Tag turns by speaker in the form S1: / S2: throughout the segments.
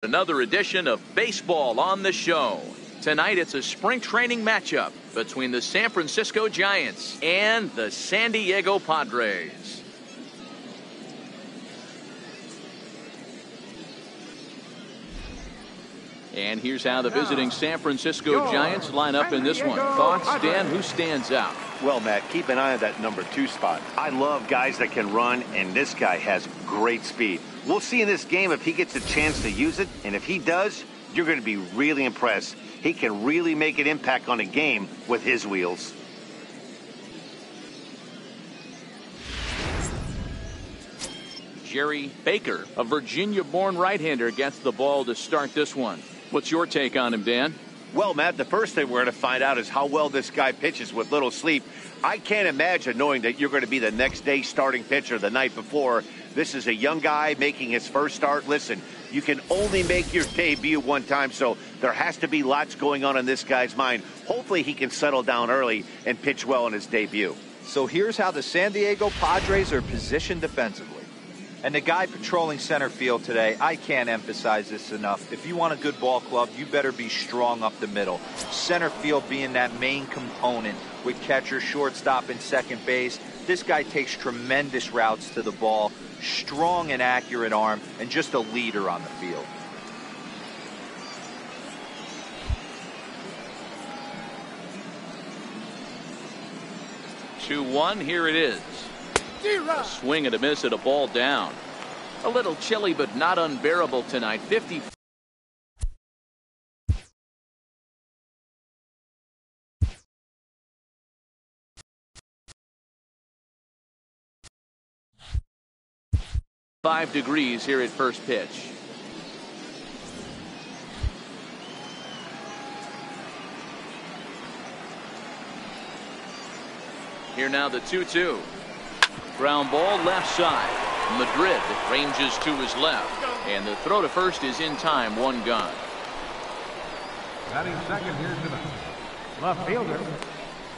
S1: Another edition of Baseball on the Show. Tonight it's a spring training matchup between the San Francisco Giants and the San Diego Padres. And here's how the visiting San Francisco Giants line up in this one. Thoughts, Dan? Who stands out?
S2: Well, Matt, keep an eye on that number 2 spot. I love guys that can run, and this guy has great speed. We'll see in this game if he gets a chance to use it, and if he does, you're going to be really impressed. He can really make an impact on a game with his wheels.
S1: Jerry Baker, a Virginia-born right-hander, gets the ball to start this one. What's your take on him, Dan?
S2: Well, Matt, the first thing we're going to find out is how well this guy pitches with little sleep. I can't imagine knowing that you're going to be the next day starting pitcher the night before. This is a young guy making his first start. Listen, you can only make your debut one time, so there has to be lots going on in this guy's mind. Hopefully he can settle down early and pitch well in his debut.
S3: So here's how the San Diego Padres are positioned defensively. And the guy patrolling center field today, I can't emphasize this enough. If you want a good ball club, you better be strong up the middle. Center field being that main component with catcher, shortstop, and second base. This guy takes tremendous routes to the ball, strong and accurate arm, and just a leader on the field.
S1: Two-one, here it is. A swing and a miss at a ball down. A little chilly, but not unbearable tonight. 50. .5 here at first pitch. Here now the 2-2. Ground ball left side. Madrid ranges to his left. And the throw to first is in time. One gone.
S4: Batting second here tonight, left fielder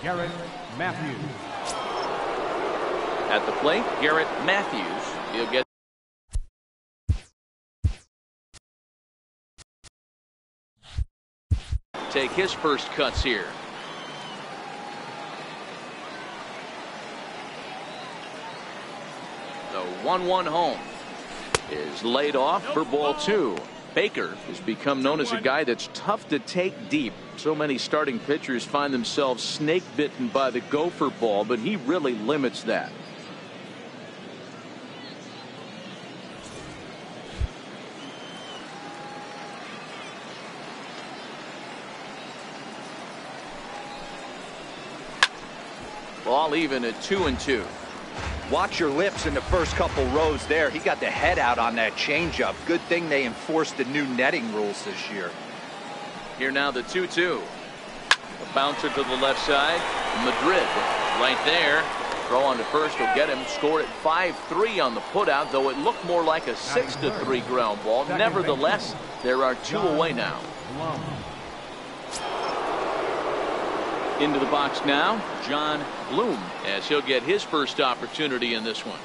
S4: Garrett Matthews.
S1: At the plate, Garrett Matthews. He'll get. Take his first cuts here. The 1-1 home is laid off for ball 2. Baker has become known as a guy that's tough to take deep. So many starting pitchers find themselves snake bitten by the gopher ball, but he really limits that. Ball even at 2-2.
S3: Watch your lips in the first couple rows there. He got the head out on that changeup. Good thing they enforced the new netting rules this year.
S1: Here now the 2-2. A bouncer to the left side. Madrid right there. Throw on to first will get him. Scored at 5-3 on the putout, though it looked more like a 6-3 ground ball. Nevertheless, there are 2 away now. Into the box now, John Bloom, as he'll get his first opportunity in this one.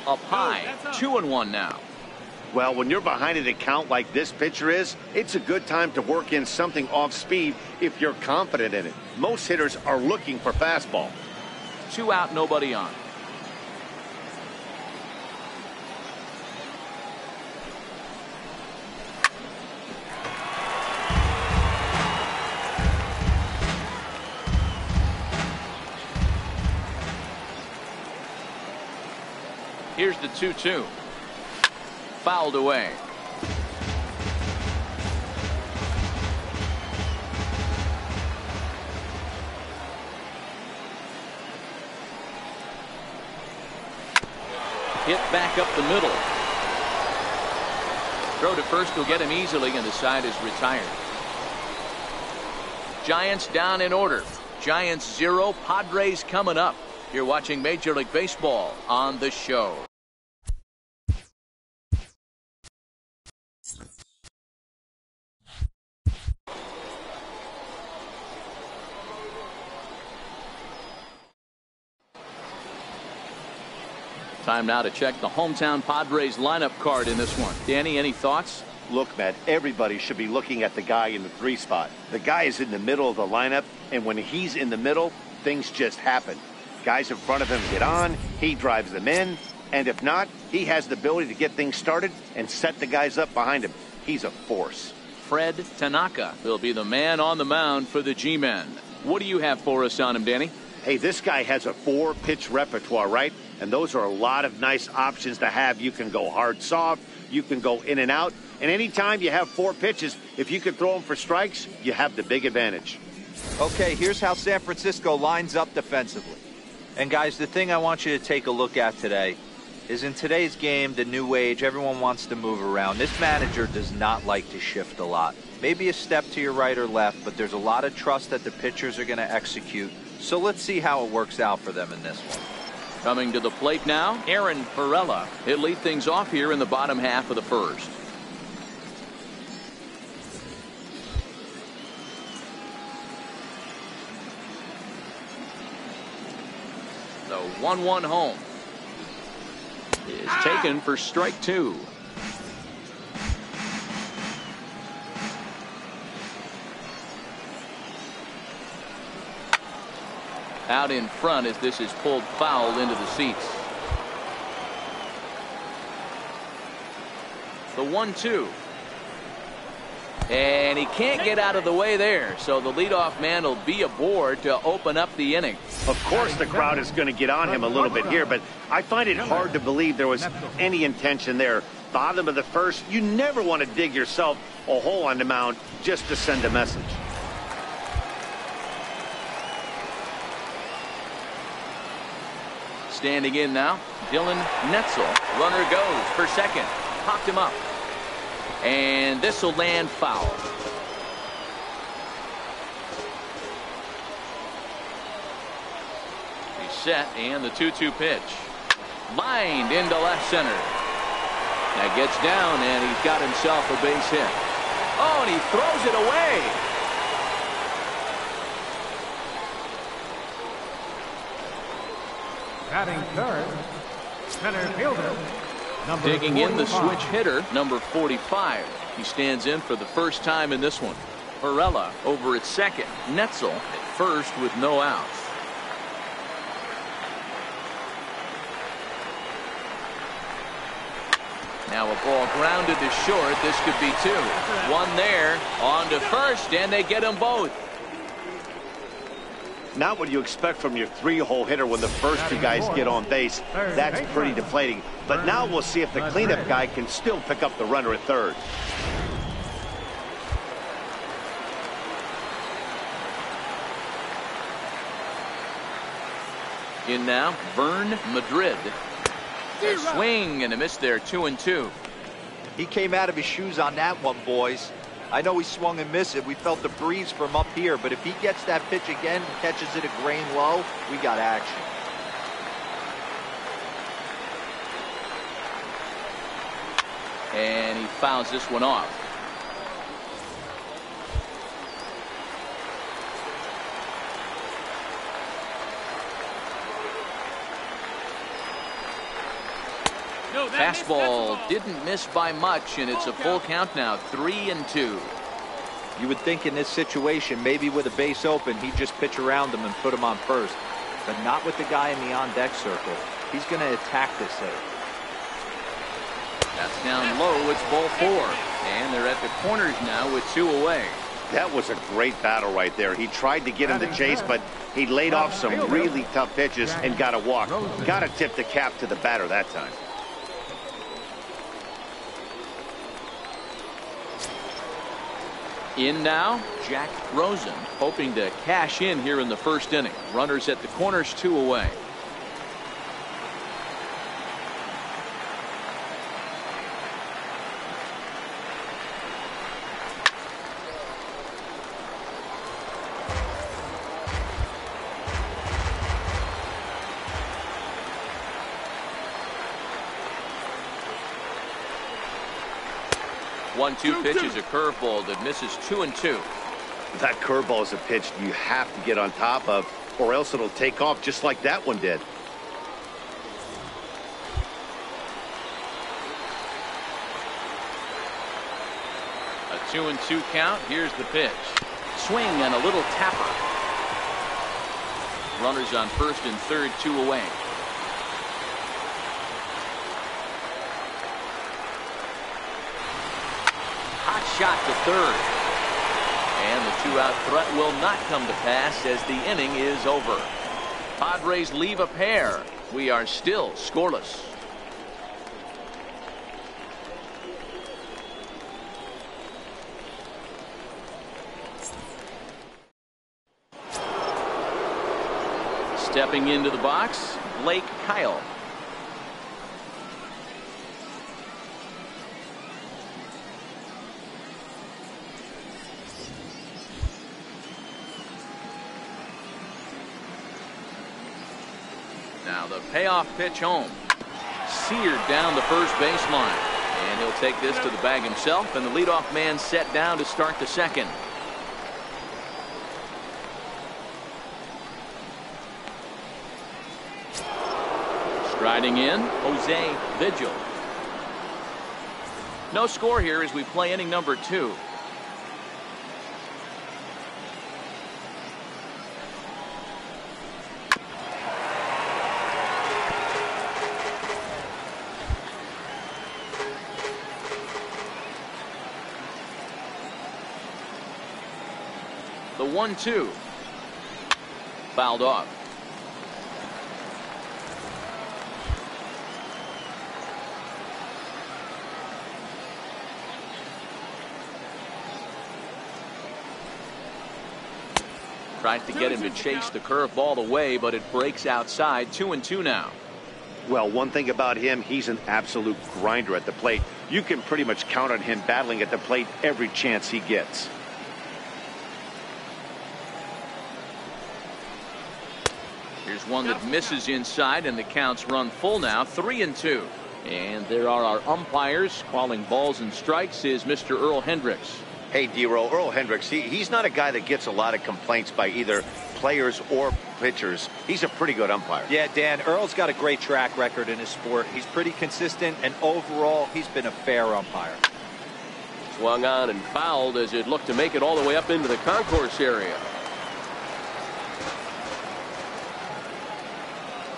S1: Up high, 2-1 now.
S2: Well, when you're behind an account like this pitcher is, it's a good time to work in something off speed if you're confident in it. Most hitters are looking for fastball.
S1: 2 out, nobody on. Here's the 2-2. Fouled away. Hit back up the middle. Throw to first will get him easily, and the side is retired. Giants down in order. Giants 0, Padres coming up. You're watching Major League Baseball on the Show. Time now to check the hometown Padres lineup card in this one. Danny, any thoughts?
S2: Look, Matt, everybody should be looking at the guy in the 3 spot. The guy is in the middle of the lineup, and when he's in the middle, things just happen. Guys in front of him get on, he drives them in, and if not, he has the ability to get things started and set the guys up behind him. He's a force.
S1: Fred Tanaka will be the man on the mound for the G-Men. What do you have for us on him, Danny?
S2: Hey, this guy has a 4-pitch repertoire, right? And those are a lot of nice options to have. You can go hard, soft. You can go in and out. And anytime you have 4 pitches, if you can throw them for strikes, you have the big advantage.
S3: Okay, here's how San Francisco lines up defensively. And guys, the thing I want you to take a look at today is in today's game, the new age, everyone wants to move around. This manager does not like to shift a lot. Maybe a step to your right or left, but there's a lot of trust that the pitchers are going to execute. So let's see how it works out for them in this one.
S1: Coming to the plate now, Aaron Perella. He'll lead things off here in the bottom half of the first. The 1-1 home is taken for strike 2. Out in front as this is pulled foul into the seats. The 1-2. And he can't get out of the way there, so the leadoff man will be aboard to open up the inning.
S2: Of course the crowd is going to get on him a little bit here, but I find it hard to believe there was any intention there. Bottom of the first, you never want to dig yourself a hole on the mound just to send a message.
S1: Standing in now, Dylan Netzel. Runner goes for second. Popped him up. And this will land foul. He's set, and the 2-2 pitch. Lined into left center. That gets down, and he's got himself a base hit. Oh, and he throws it away.
S4: Batting third, center fielder.
S1: Digging in the
S4: 45.
S1: switch hitter, number 45. He stands in for the first time in this one. Perella over at second. Netzel at first with no outs. Now a ball grounded to short. This could be 2. One there, on to first, and they get them both.
S2: Not what you expect from your 3-hole hitter when the first 2 guys get on base. That's pretty deflating. But now we'll see if the cleanup guy can still pick up the runner at third.
S1: In now, Vern Madrid. A swing and a miss there, 2-2.
S3: He came out of his shoes on that one, boys. I know he swung and missed it. We felt the breeze from up here, but if he gets that pitch again and catches it a grain low, we got action.
S1: And he fouls this one off. Fastball didn't miss by much, and it's a full count now, 3-2.
S3: You would think in this situation, maybe with a base open, he'd just pitch around him and put him on first. But not with the guy in the on-deck circle. He's going to attack this hit.
S1: That's down low. It's ball 4. And they're at the corners now with 2 away.
S2: That was a great battle right there. He tried to get him to chase, but he laid off some really tough pitches and got a walk. Got to tip the cap to the batter that time.
S1: In now, Jack Rosen, hoping to cash in here in the first inning. Runners at the corners, 2 away. One-two pitch is a curveball that misses 2-2.
S2: That curveball is a pitch you have to get on top of, or else it'll take off just like that one did.
S1: 2-2 count. Here's the pitch. Swing and a little tapper. Runners on first and third, 2 away. Hot shot to third. And the 2-out threat will not come to pass as the inning is over. Padres leave a pair. We are still scoreless. Stepping into the box, Blake Kyle. Now the payoff pitch home. Seared down the first baseline. And he'll take this to the bag himself, and the leadoff man set down to start the second. Striding in, Jose Vigil. No score here as we play inning number 2. The 1-2. Fouled off. Tries to get him to chase the curveball away, but it breaks outside. 2-2 now.
S2: Well, one thing about him, he's an absolute grinder at the plate. You can pretty much count on him battling at the plate every chance he gets.
S1: Here's one that misses inside, and the count's run full now. 3-2. And there are our umpires calling balls and strikes is Mr. Earl Hendricks.
S2: Hey, D-Roll, Earl Hendricks, he's not a guy that gets a lot of complaints by either players or pitchers. He's a pretty good umpire.
S3: Yeah, Dan, Earl's got a great track record in his sport. He's pretty consistent, and overall, he's been a fair umpire.
S1: Swung on and fouled as it looked to make it all the way up into the concourse area.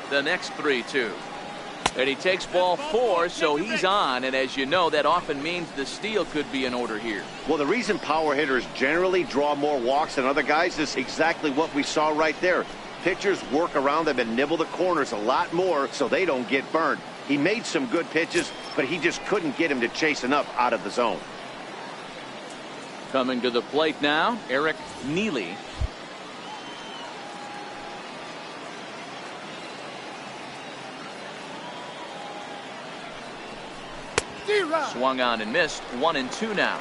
S1: The next 3-2. And he takes ball 4, so he's on, and as you know, that often means the steal could be in order here.
S2: Well, the reason power hitters generally draw more walks than other guys is exactly what we saw right there. Pitchers work around them and nibble the corners a lot more so they don't get burned. He made some good pitches, but he just couldn't get him to chase enough out of the zone.
S1: Coming to the plate now, Eric Neely. Swung on and missed. 1-2 now.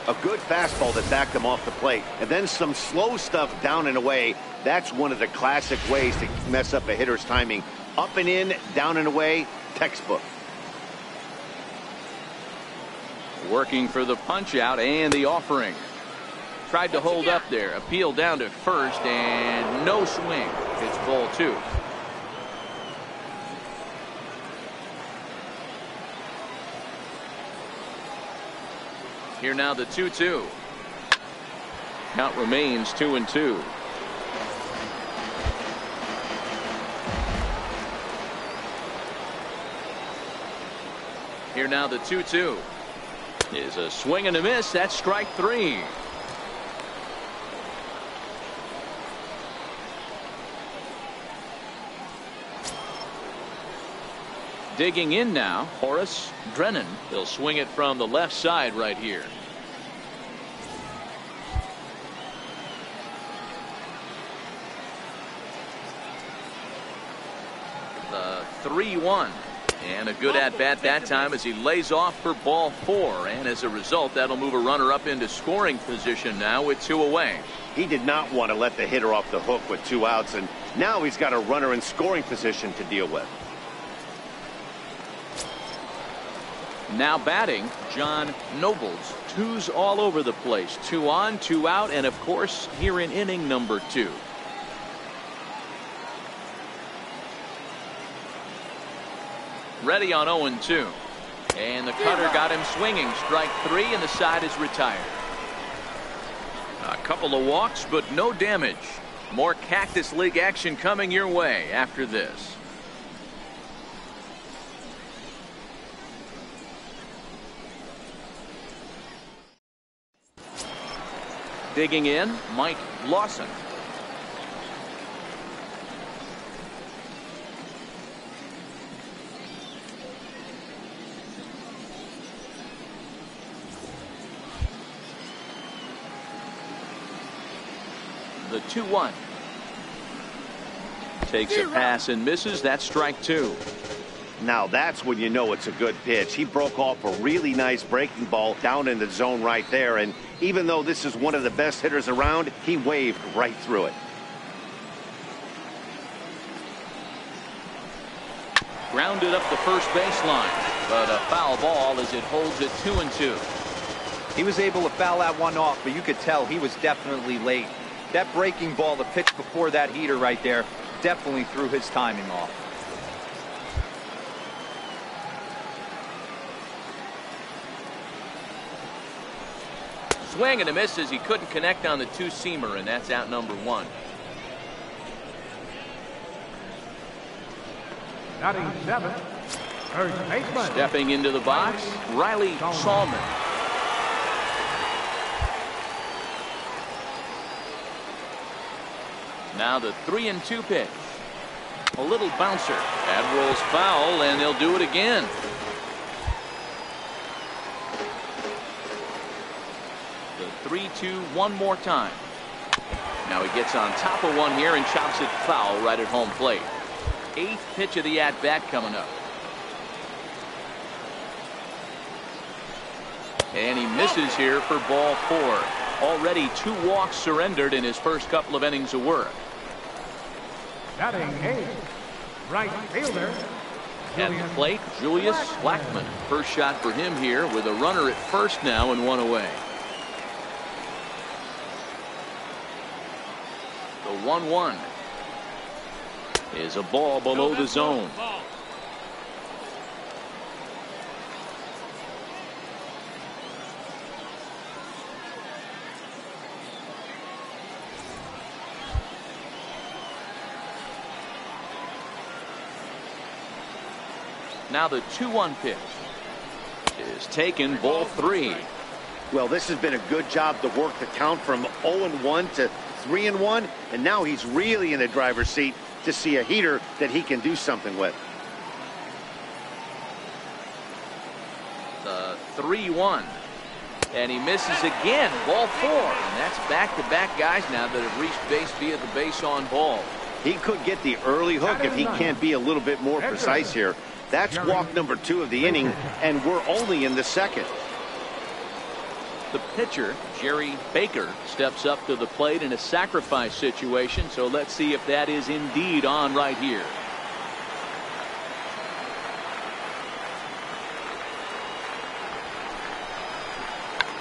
S2: A good fastball that backed him off the plate, and then some slow stuff down and away. That's one of the classic ways to mess up a hitter's timing. Up and in, down and away, textbook.
S1: Working for the punch out and the offering. Tried to hold up there. Appeal down to first, and no swing. It's ball 2. Here now the 2-2. Count remains 2-2. Here now the 2-2 is a swing and a miss. That's strike 3. Digging in now, Horace Drennan. He'll swing it from the left side right here. The 3-1. And a good at-bat that time as he lays off for ball 4. And as a result, that'll move a runner up into scoring position now with 2 away.
S2: He did not want to let the hitter off the hook with 2 outs, and now he's got a runner in scoring position to deal with.
S1: Now batting, John Nobles. 2s all over the place. 2 on, 2 out, and of course here in inning number 2. Ready on 0-2. And the cutter got him swinging. Strike 3, and the side is retired. A couple of walks, but no damage. More Cactus League action coming your way after this. Digging in, Mike Lawson. The 2-1. Takes a pass and misses. That's strike 2.
S2: Now that's when you know it's a good pitch. He broke off a really nice breaking ball down in the zone right there. And even though this is one of the best hitters around, he waved right through it.
S1: Grounded up the first baseline, but a foul ball as it holds it 2-2.
S3: He was able to foul that one off, but you could tell he was definitely late. That breaking ball, the pitch before that heater right there, definitely threw his timing off.
S1: Swing and a miss as he couldn't connect on the two-seamer, and that's out number 1.
S4: Batting 7, first baseman.
S1: Stepping into the box, Riley Salmon. Now the 3-2 pitch. A little bouncer. That rolls foul, and they'll do it again. The 3-2 one more time. Now he gets on top of one here and chops it foul right at home plate. 8th pitch of the at-bat coming up. And he misses here for ball 4. Already 2 walks surrendered in his first couple of innings of work.
S4: Batting 8, right fielder.
S1: At the plate, Julius Blackmon. First shot for him here with a runner at first now and 1 away. The 1-1 is a ball below the zone. Now the 2-1 pitch is taken, ball 3.
S2: Well, this has been a good job to work the count from 0-1 to 3-1, and now he's really in the driver's seat to see a heater that he can do something with.
S1: The 3-1, and he misses again, ball 4, and that's back-to-back guys now that have reached base via the base on ball.
S2: He could get the early hook if he can't be a little bit more precise here. That's walk number 2 of the inning, and we're only in the second.
S1: The pitcher, Jerry Baker, steps up to the plate in a sacrifice situation, so let's see if that is indeed on right here.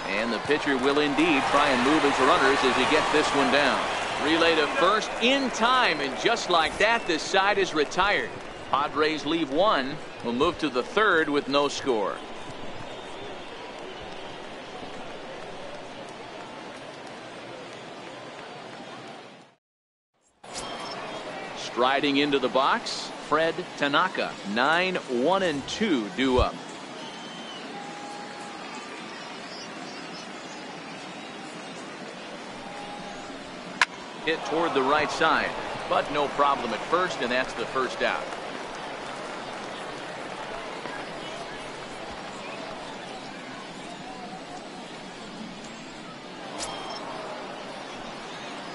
S1: And the pitcher will indeed try and move his runners as he gets this one down. Relay to first in time, and just like that, this side is retired. Padres leave 1. Will move to the 3rd with no score. Striding into the box, Fred Tanaka. 9-1-2 due up. Hit toward the right side, but no problem at first, and that's the first out.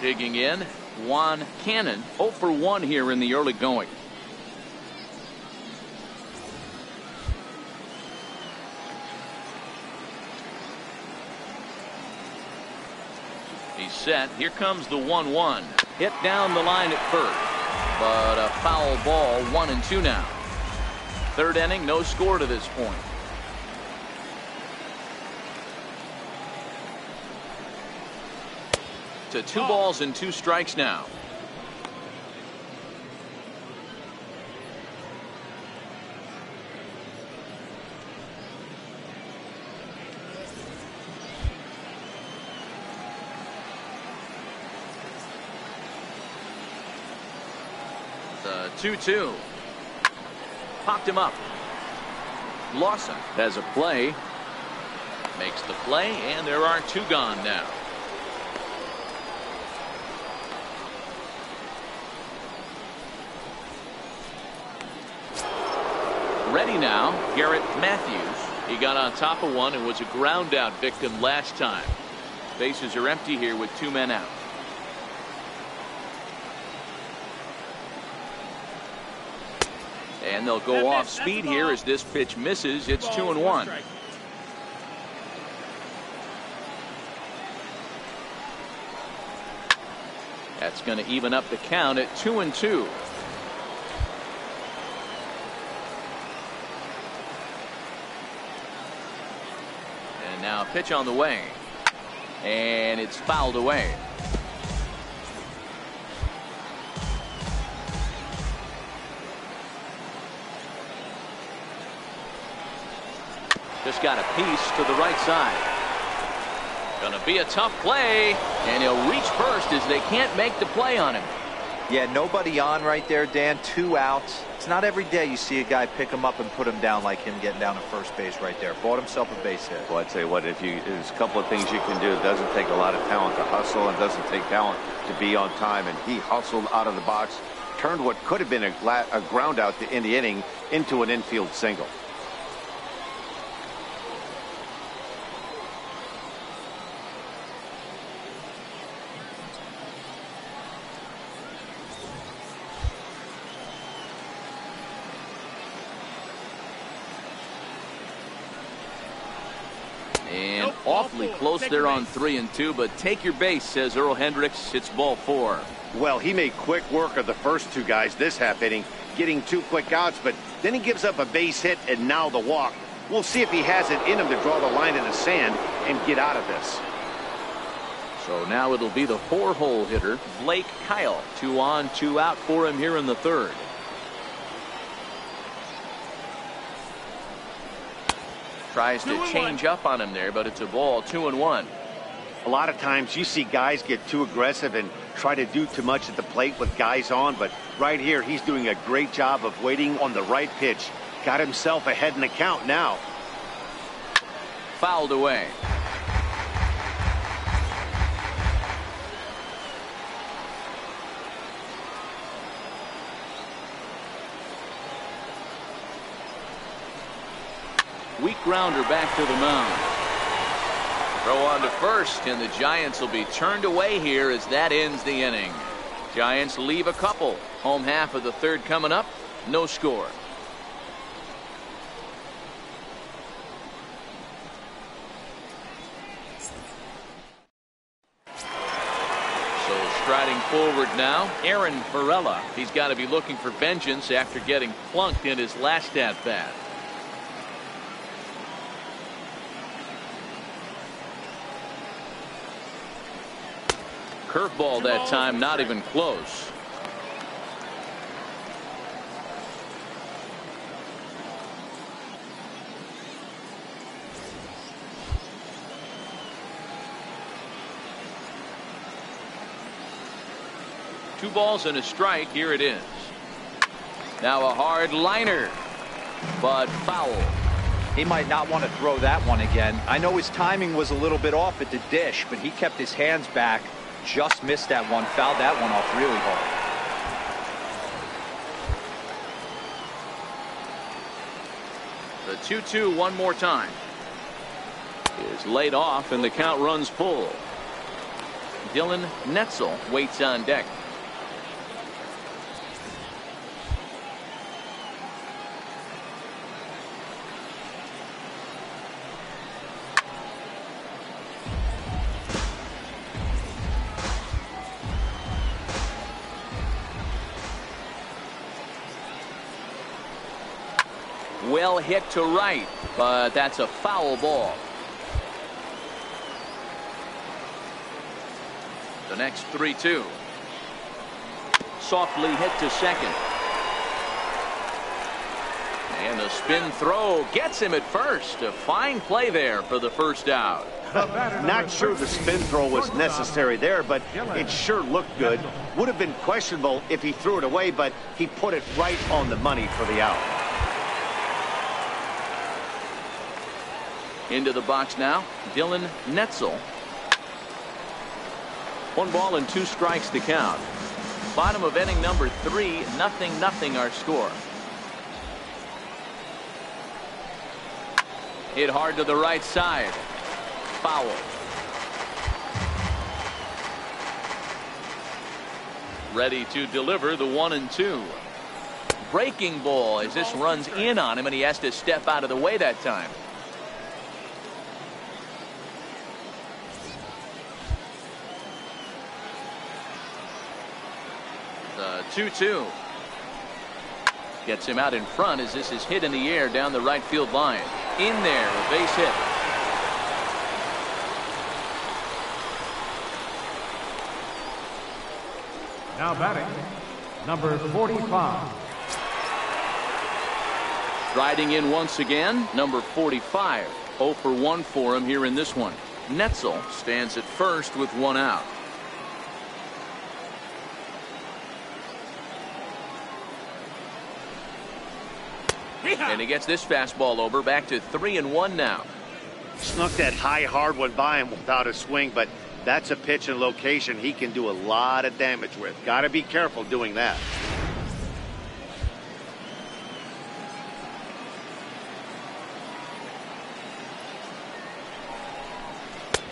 S1: Digging in, Juan Cannon, 0 for 1 here in the early going. He's set. Here comes the 1-1. Hit down the line at first, but a foul ball. 1-2 now. 3rd inning, no score to this point. To 2 balls and 2 strikes now. The 2-2. Popped him up. Lawson has a play. Makes the play, and there are 2 gone now. Ready now, Garrett Matthews. He got on top of one and was a ground out victim last time. Bases are empty here with 2 men out. And they'll go off speed here as this pitch misses. It's 2-1. That's going to even up the count at 2-2. And now a pitch on the way. And it's fouled away. Just got a piece to the right side. Gonna be a tough play, and he'll reach first as they can't make the play on him.
S3: Yeah, nobody on right there, Dan. 2 outs. It's not every day you see a guy pick him up and put him down like him getting down to first base right there. Bought himself a base hit.
S2: Well, I'd say what there's a couple of things you can do. It doesn't take a lot of talent to hustle, and doesn't take talent to be on time. And he hustled out of the box, turned what could have been a ground out in the inning into an infield single.
S1: And awfully close there on 3-2, but take your base, says Earl Hendricks. It's ball 4.
S2: Well, he made quick work of the first 2 guys this half inning, getting 2 quick outs, but then he gives up a base hit and now the walk. We'll see if he has it in him to draw the line in the sand and get out of this.
S1: So now it'll be the 4-hole hitter, Blake Kyle. 2 on, 2 out for him here in the 3rd. Tries to change up on him there, but it's a ball. 2-1.
S2: A lot of times you see guys get too aggressive and try to do too much at the plate with guys on, but right here he's doing a great job of waiting on the right pitch. Got himself ahead in the count now.
S1: Fouled away. Weak grounder back to the mound. Throw on to first, and the Giants will be turned away here as that ends the inning. Giants leave a couple. Home half of the 3rd coming up. No score. So striding forward now, Aaron Varela. He's got to be looking for vengeance after getting plunked in his last at-bat. Curveball that time, not even close. Two balls and a strike. Here it is. Now a hard liner, but foul.
S3: He might not want to throw that one again. I know his timing was a little bit off at the dish, but he kept his hands back. Just missed that one, fouled that one off really hard.
S1: The 2-2 one more time. Is laid off and the count runs full. Dylan Netzel waits on deck. Well hit to right, but that's a foul ball. The next 3-2. Softly hit to second. And the spin throw gets him at first. A fine play there for the first out.
S2: Not sure the spin throw was necessary there, but it sure looked good. Would have been questionable if he threw it away, but he put it right on the money for the out.
S1: Into the box now, Dylan Netzel. 1 ball and 2 strikes to count. Bottom of inning number 3, 0-0 our score. Hit hard to the right side. Foul. Ready to deliver the 1-2. Breaking ball as this runs in on him, and he has to step out of the way that time. The 2-2. Gets him out in front as this is hit in the air down the right field line. In there, a base hit.
S4: Now batting, number 45.
S1: Riding in once again, number 45. 0 for 1 for him here in this one. Netzel stands at first with 1 out. And he gets this fastball over, back to 3-1 now.
S2: Snuck that high hard one by him without a swing, but that's a pitch and location he can do a lot of damage with. Got to be careful doing that.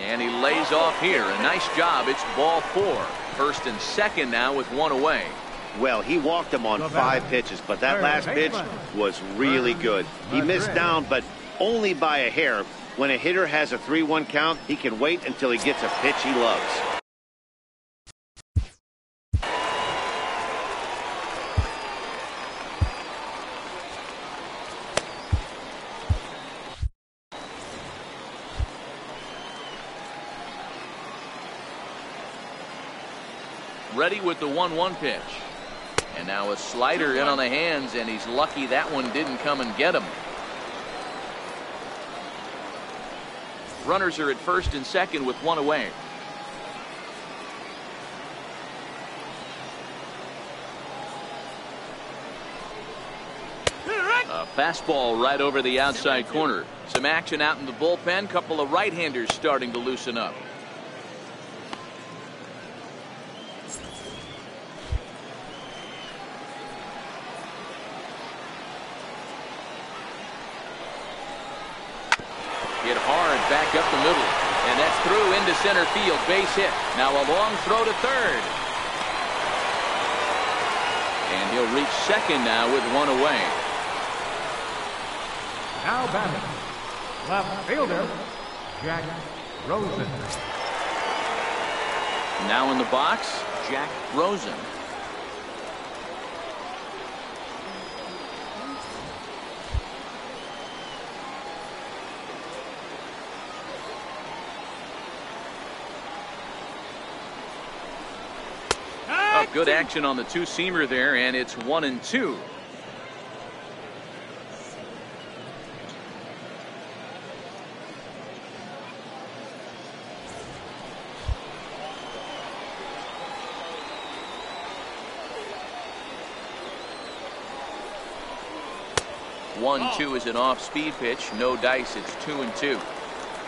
S1: And he lays off here. A nice job. It's ball 4. First and second now with 1 away.
S2: Well, he walked him on 5 pitches, but that last pitch was really good. He missed down, but only by a hair. When a hitter has a 3-1 count, he can wait until he gets a pitch he loves.
S1: Ready with the 1-1 pitch. And now a slider in on the hands, and he's lucky that one didn't come and get him. Runners are at first and second with 1 away. A fastball right over the outside corner. Some action out in the bullpen. Couple of right-handers starting to loosen up. Hit hard back up the middle, and that's through into center field. Base hit. Now a long throw to third, and he'll reach second now with 1 away.
S4: Now batting, left fielder, Jack Rosen.
S1: Now in the box, Jack Rosen. Good action on the 2-seamer there, and it's 1-2. One, 2 is an off-speed pitch. No dice. It's 2-2.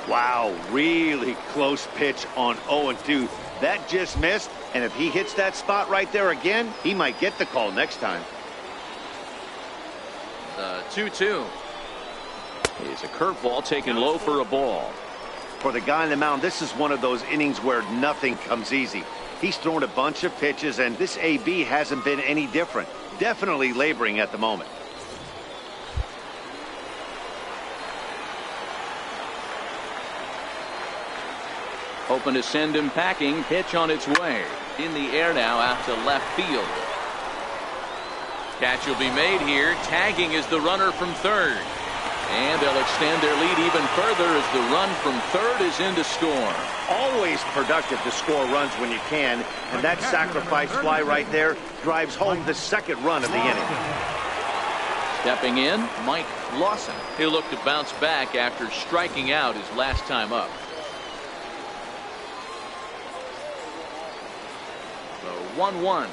S2: Wow, really close pitch on 0-2. That just missed, and if he hits that spot right there again, he might get the call next time.
S1: The 2-2 is a curveball taken low for a ball.
S2: For the guy on the mound, this is one of those innings where nothing comes easy. He's thrown a bunch of pitches, and this AB hasn't been any different. Definitely laboring at the moment.
S1: Hoping to send him packing. Pitch on its way. In the air now out to left field. Catch will be made here. Tagging is the runner from third. And they'll extend their lead even further as the run from third is in to score.
S2: Always productive to score runs when you can, and that sacrifice fly right there drives home the second run of the inning.
S1: Stepping in, Mike Lawson. He'll look to bounce back after striking out his last time up. 1-1.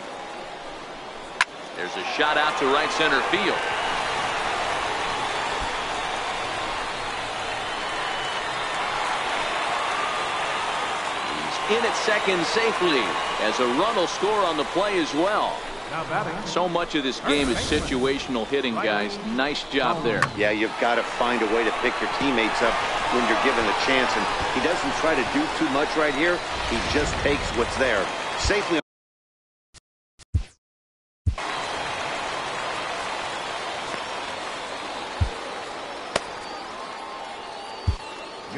S1: There's a shot out to right center field. He's in at second safely as a run will score on the play as well.
S4: Now batting.
S1: So much of this game is situational hitting, guys. Nice job there.
S2: Yeah, you've got to find a way to pick your teammates up when you're given a chance, and he doesn't try to do too much right here. He just takes what's there. Safely.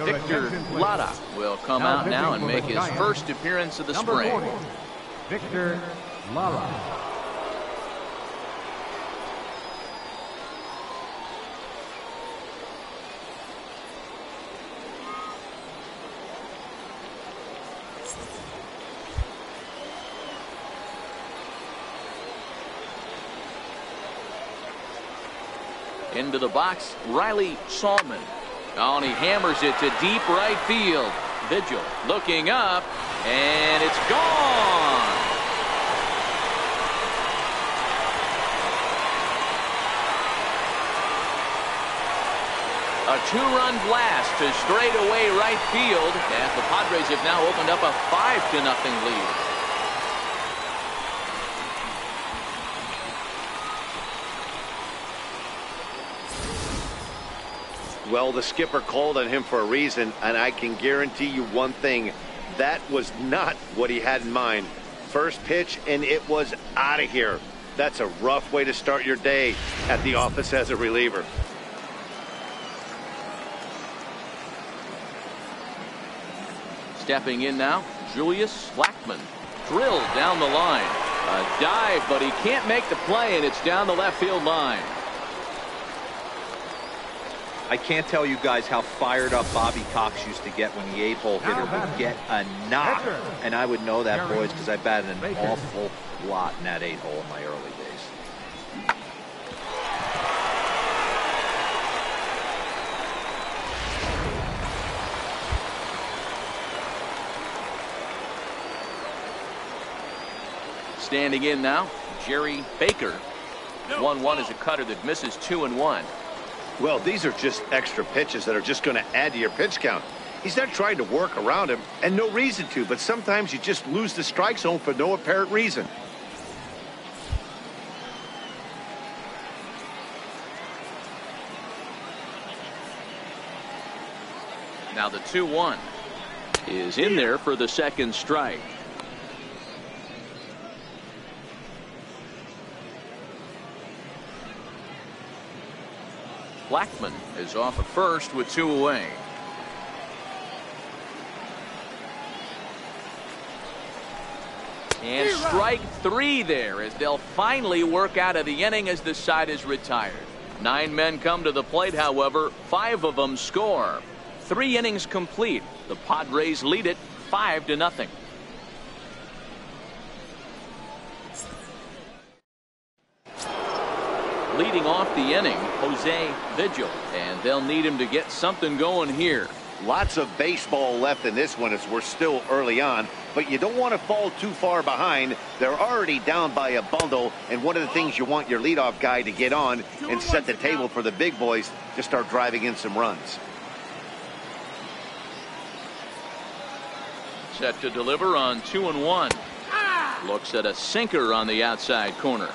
S1: Victor Lara will come out now and make his first appearance of the spring.
S4: 40, Victor Lara.
S1: Into the box, Riley Salmon. Oh, and he hammers it to deep right field. Vigil looking up, and it's gone. A two-run blast to straightaway right field, as the Padres have now opened up a 5-0 lead.
S2: Well, the skipper called on him for a reason, and I can guarantee you one thing. That was not what he had in mind. First pitch, and it was out of here. That's a rough way to start your day at the office as a reliever.
S1: Stepping in now, Julius Blackmon. Drilled down the line. A dive, but he can't make the play, and it's down the left field line.
S3: I can't tell you guys how fired up Bobby Cox used to get when the 8-hole hitter would get a knock. And I would know that, boys, because I batted an awful lot in that 8-hole in my early days.
S1: Standing in now, Jerry Baker. 1-1 is a cutter that misses 2-1.
S2: Well, these are just extra pitches that are just going to add to your pitch count. He's not trying to work around him, and no reason to, but sometimes you just lose the strike zone for no apparent reason.
S1: Now the 2-1 is in there for the second strike. Blackmon is off at first with 2 away. And strike 3 there as they'll finally work out of the inning as the side is retired. 9 men come to the plate, however, 5 of them score. 3 innings complete. The Padres lead it 5-0. Leading off the inning, Jose Vigil, and they'll need him to get something going here.
S2: Lots of baseball left in this one as we're still early on, but you don't want to fall too far behind. They're already down by a bundle, and one of the things you want your leadoff guy to get on and set the table for the big boys to start driving in some runs.
S1: Set to deliver on 2-1. Looks at a sinker on the outside corner.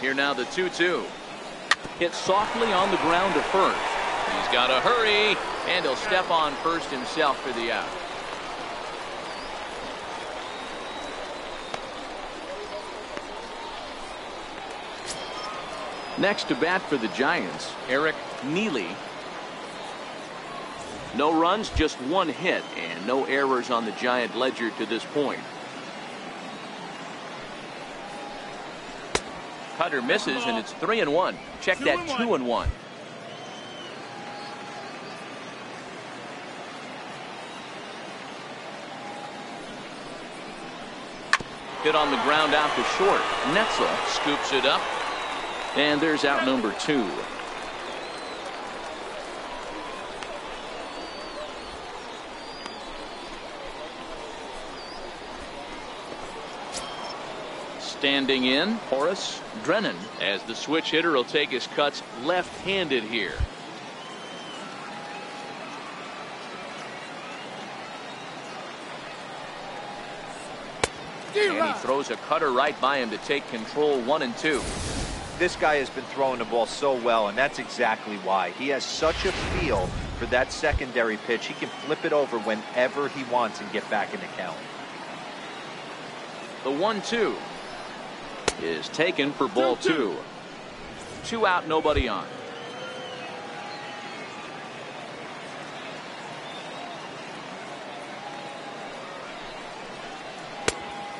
S1: Here now the 2-2. Hit softly on the ground to first. He's got to hurry, and he'll step on first himself for the out. Next to bat for the Giants, Eric Neely. No runs, just 1 hit, and no errors on the Giant ledger to this point. Cutter misses, and it's 3-1. Check that 2-1. Hit on the ground out to short. Netzel scoops it up. And there's out number 2. Standing in, Horace Drennan, as the switch hitter will take his cuts left-handed here. And he throws a cutter right by him to take control 1-2.
S3: This guy has been throwing the ball so well, and that's exactly why. He has such a feel for that secondary pitch. He can flip it over whenever he wants and get back in the count.
S1: The 1-2 is taken for ball 2. 2 out, nobody on.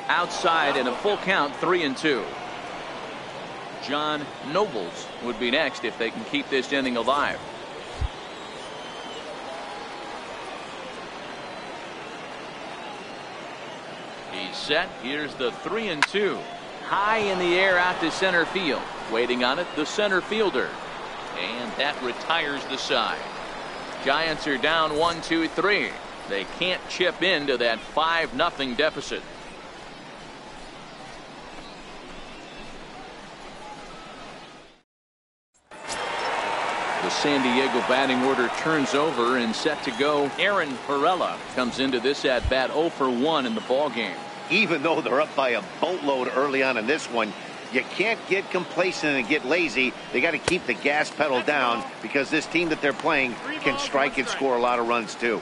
S1: Outside and a full count, 3-2. John Nobles would be next if they can keep this inning alive. He's set. Here's the 3-2. High in the air out to center field. Waiting on it, the center fielder. And that retires the side. Giants are down 1-2-3. They can't chip into that 5-0 deficit. The San Diego batting order turns over and set to go. Aaron Perella comes into this at bat 0 for 1 in the ball game.
S2: Even though they're up by a boatload early on in this one, you can't get complacent and get lazy. They got to keep the gas pedal down because this team that they're playing can strike and score a lot of runs too.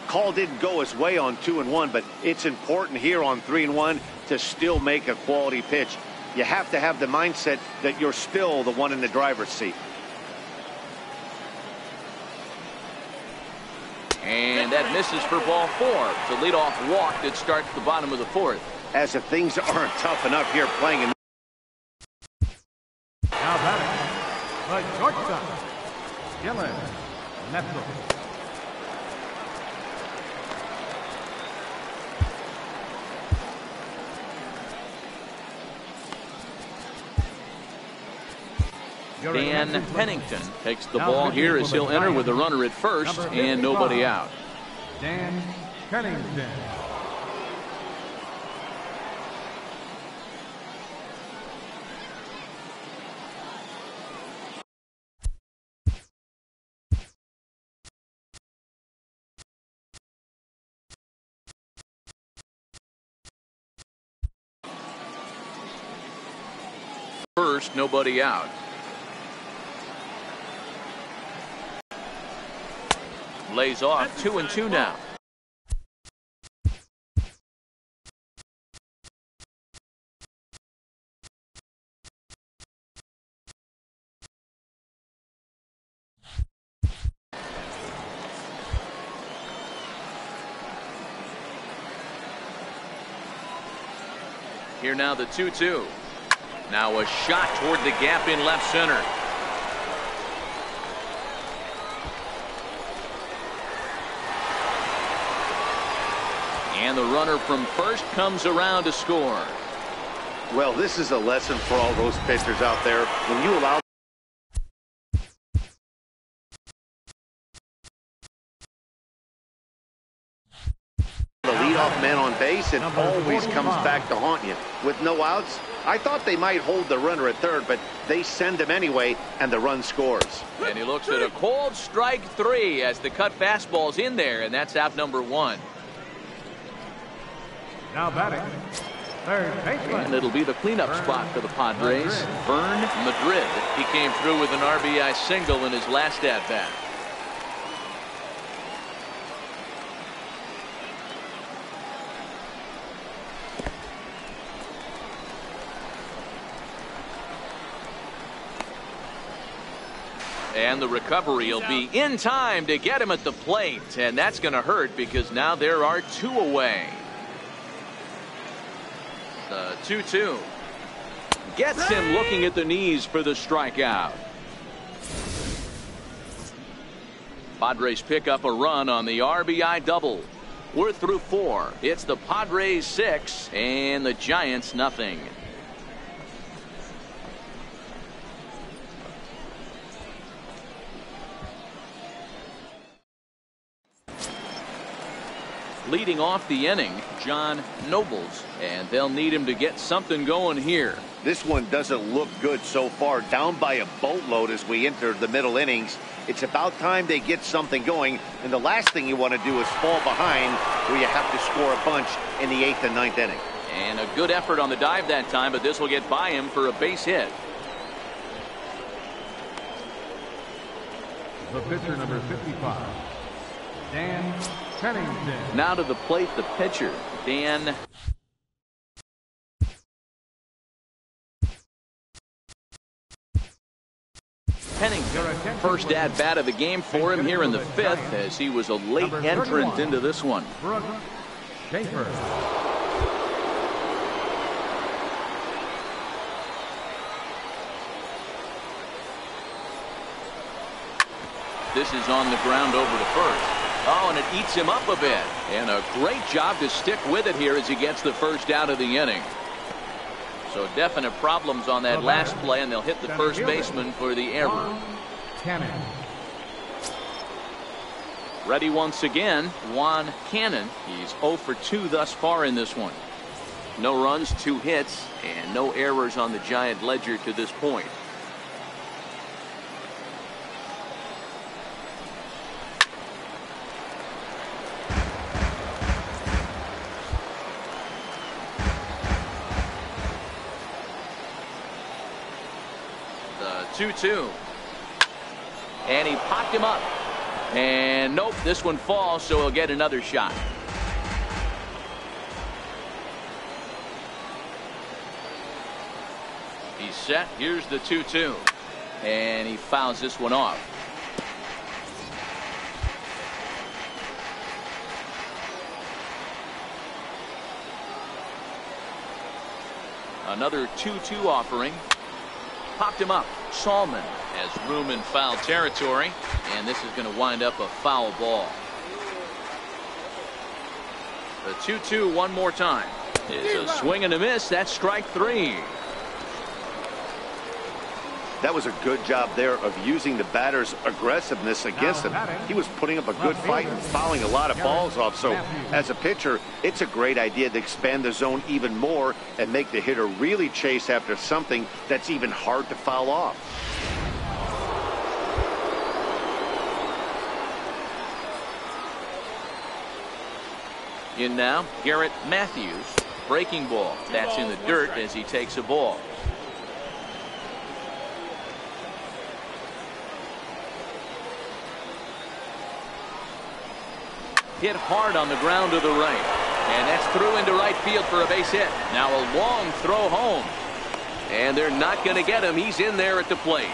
S2: Call didn't go his way on 2-1, but it's important here on 3-1 to still make a quality pitch. You have to have the mindset that you're still the one in the driver's seat.
S1: And that misses for ball 4. It's a leadoff walk that starts the bottom of the 4th.
S2: As if things aren't tough enough here playing in.
S4: Now batting, the shortstop, Dylan Netzel.
S1: Dan Pennington takes the ball here as he'll enter with a runner at first and nobody out.
S4: Dan Pennington.
S1: First, nobody out. Lays off 2-2 now. Here now the 2-2. Now a shot toward the gap in left center. And the runner from first comes around to score.
S2: Well, this is a lesson for all those pitchers out there. When you allow the leadoff man on base, it always comes back to haunt you. With no outs, I thought they might hold the runner at third, but they send him anyway, and the run scores.
S1: And he looks at a cold strike 3 as the cut fastball's in there, and that's out number 1.
S4: Now batting, third baseman.
S1: And it'll be the cleanup spot for the Padres. Vern Madrid. He came through with an RBI single in his last at-bat. And the recovery will be in time to get him at the plate. And that's going to hurt because now there are 2 away. The 2-2 gets him looking at the knees for the strikeout. Padres pick up a run on the RBI double. We're through 4. It's the Padres 6 and the Giants nothing. Leading off the inning, John Nobles, and they'll need him to get something going here.
S2: This one doesn't look good so far. Down by a boatload as we enter the middle innings. It's about time they get something going, and the last thing you want to do is fall behind where you have to score a bunch in the 8th and 9th inning.
S1: And a good effort on the dive that time, but this will get by him for a base hit.
S4: The pitcher, number 55, Dan Pennington.
S1: Now to the plate, the pitcher, Dan Pennington. First at bat of the game for him here in the 5th, as he was a late entrant into this one.
S4: Brooke Schaefer.
S1: This is on the ground over to first. Oh, and it eats him up a bit. And a great job to stick with it here as he gets the first out of the inning. So definite problems on that last play, and they'll hit the first baseman for the error.
S4: Cannon.
S1: Ready once again, Juan Cannon. He's 0 for 2 thus far in this one. No runs, 2 hits, and no errors on the Giant ledger to this point. The 2-2. And he popped him up. And nope, this one falls, so he'll get another shot. He's set. Here's the 2-2. And he fouls this one off. Another 2-2 offering. Popped him up. Salmon has room in foul territory, and this is going to wind up a foul ball. The 2-2 one more time. It's a swing and a miss. That's strike 3.
S2: That was a good job there of using the batter's aggressiveness against him. He was putting up a good fight and fouling a lot of balls off. So as a pitcher, it's a great idea to expand the zone even more and make the hitter really chase after something that's even hard to foul off.
S1: In now, Garrett Matthews. Breaking ball. That's in the dirt as he takes a ball. Hit hard on the ground to the right. And that's through into right field for a base hit. Now a long throw home. And they're not going to get him. He's in there at the plate.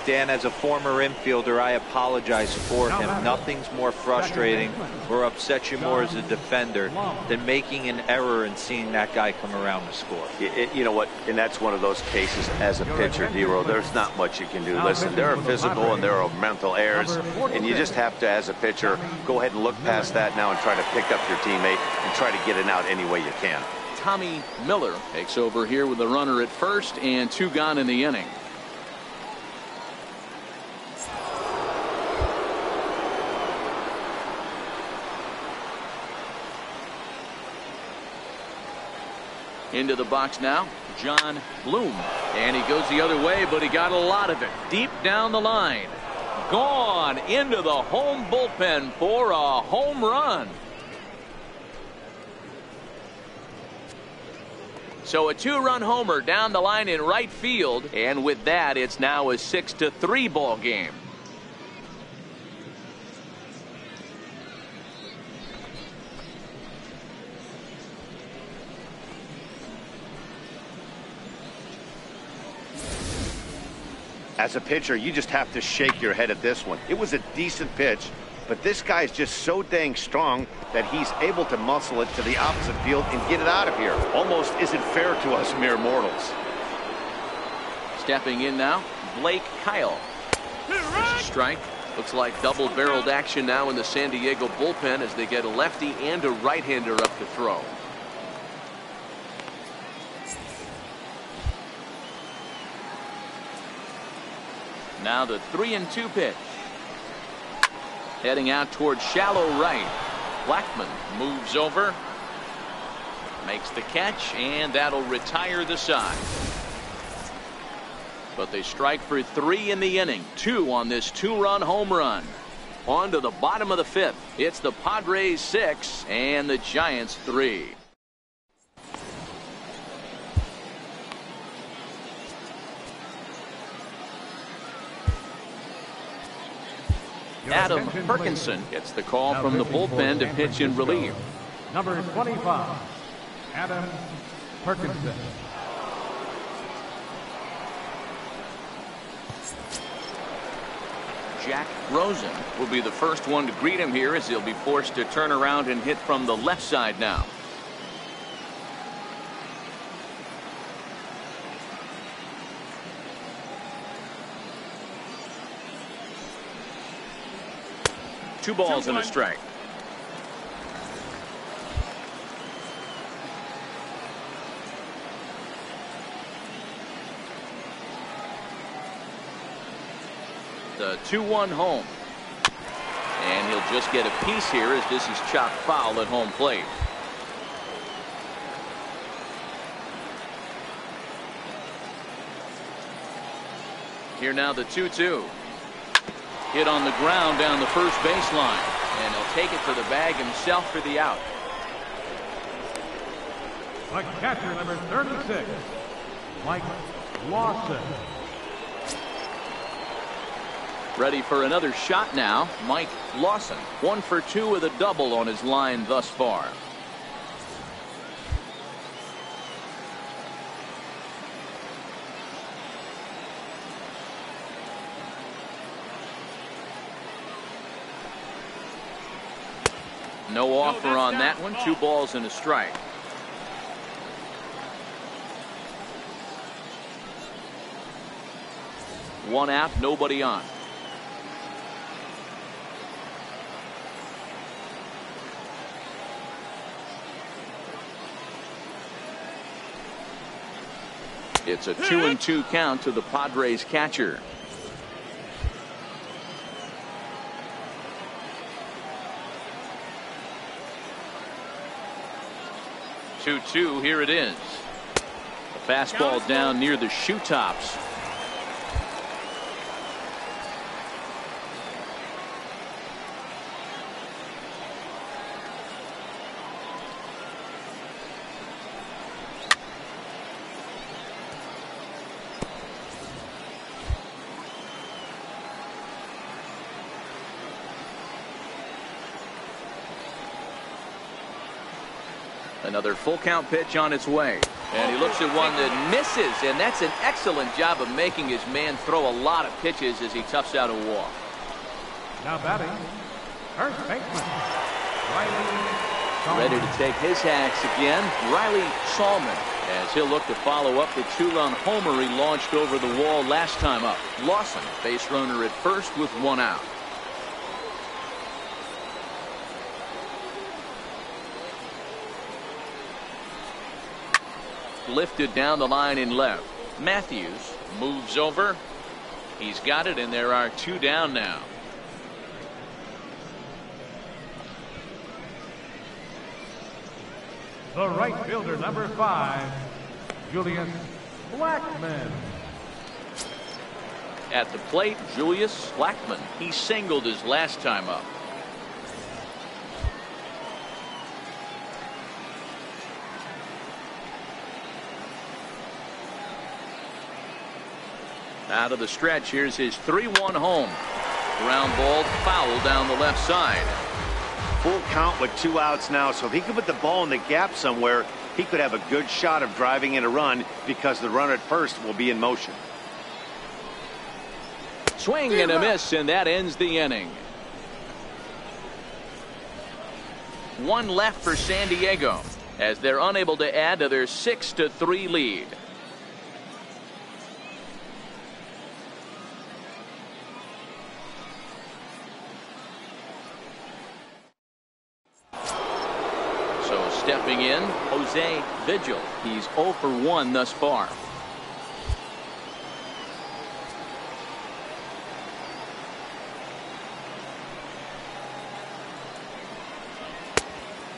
S3: Dan, as a former infielder, I apologize for him. Nothing's more frustrating or upsets you more as a defender than making an error and seeing that guy come around to score.
S2: You know what? And that's one of those cases as a pitcher, D-Row. There's not much you can do. Listen, there are physical and there are mental errors, and you just have to, as a pitcher, go ahead and look past that now and try to pick up your teammate and try to get it out any way you can.
S1: Tommy Miller takes over here with a runner at first and 2 gone in the inning. Into the box now, John Bloom. And he goes the other way, but he got a lot of it. Deep down the line. Gone into the home bullpen for a home run. So a 2-run homer down the line in right field. And with that, it's now a 6-3 ball game.
S2: As a pitcher, you just have to shake your head at this one. It was a decent pitch, but this guy's just so dang strong that he's able to muscle it to the opposite field and get it out of here. Almost isn't fair to us mere mortals.
S1: Stepping in now, Blake Kyle. Strike. Looks like double-barreled action now in the San Diego bullpen as they get a lefty and a right-hander up to throw. Now the 3-2 pitch. Heading out towards shallow right. Blackmon moves over, makes the catch, and that'll retire the side. But they strike for 3 in the inning. 2 on this 2-run home run. On to the bottom of the 5th. It's the Padres 6 and the Giants 3. Adam Perkinson gets the call from the bullpen to pitch in relief.
S4: Number 25, Adam Perkinson.
S1: Jack Rosen will be the first one to greet him here as he'll be forced to turn around and hit from the left side now. Two balls and a strike. The 2-1 home. And he'll just get a piece here as this is chopped foul at home plate. Here now the 2-2. Hit on the ground down the first baseline, and he'll take it to the bag himself for the out.
S4: The catcher, number 36, Mike Lawson.
S1: Ready for another shot now, Mike Lawson. 1 for 2 with a double on his line thus far. No offer on that one. 2 balls and a strike. One out, nobody on. It's a 2-2 count to the Padres catcher. Two, here it is. A fastball down near the shoe tops. Another full count pitch on its way. And he looks at one that misses, and that's an excellent job of making his man throw a lot of pitches as he toughs out a walk.
S4: Now batting, first baseman, Riley.
S1: Ready to take his hacks again, Riley Salmon, as he'll look to follow up the 2-run homer he launched over the wall last time up. Lawson, base runner at first with 1 out. Lifted down the line in left. Matthews moves over. He's got it, and there are 2 down now.
S4: The right fielder, number 5, Julius Blackmon.
S1: At the plate, Julius Blackmon. He singled his last time up. Out of the stretch, here's his 3-1 home. Ground ball foul down the left side.
S2: Full count with 2 outs now, so if he could put the ball in the gap somewhere, he could have a good shot of driving in a run because the runner at first will be in motion.
S1: Swing and a miss, and that ends the inning. 1 left for San Diego as they're unable to add to their 6-3 lead. Stepping in, Jose Vigil. He's 0 for 1 thus far.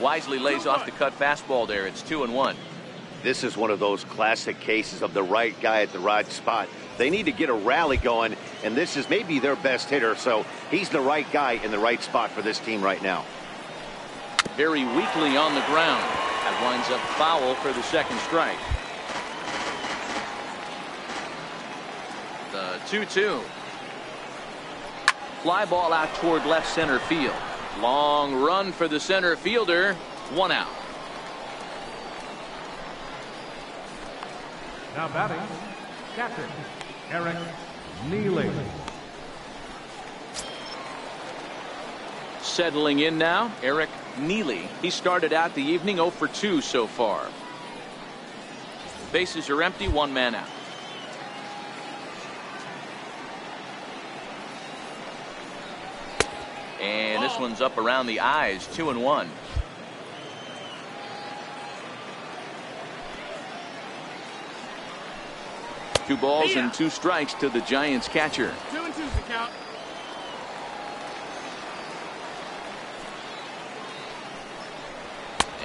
S1: Wisely lays off the cut fastball there. It's 2-1.
S2: This is one of those classic cases of the right guy at the right spot. They need to get a rally going, and this is maybe their best hitter, so he's the right guy in the right spot for this team right now.
S1: Very weakly on the ground. That winds up foul for the second strike. The 2-2. Fly ball out toward left center field. Long run for the center fielder. 1 out.
S4: Now batting, catcher, Eric Neely.
S1: Settling in now, Eric Neely. He started out the evening 0 for 2 so far. Bases are empty, 1 man out. And this one's up around the eyes, 2-1. Two balls and 2 strikes to the Giants catcher.
S5: 2-2's the count.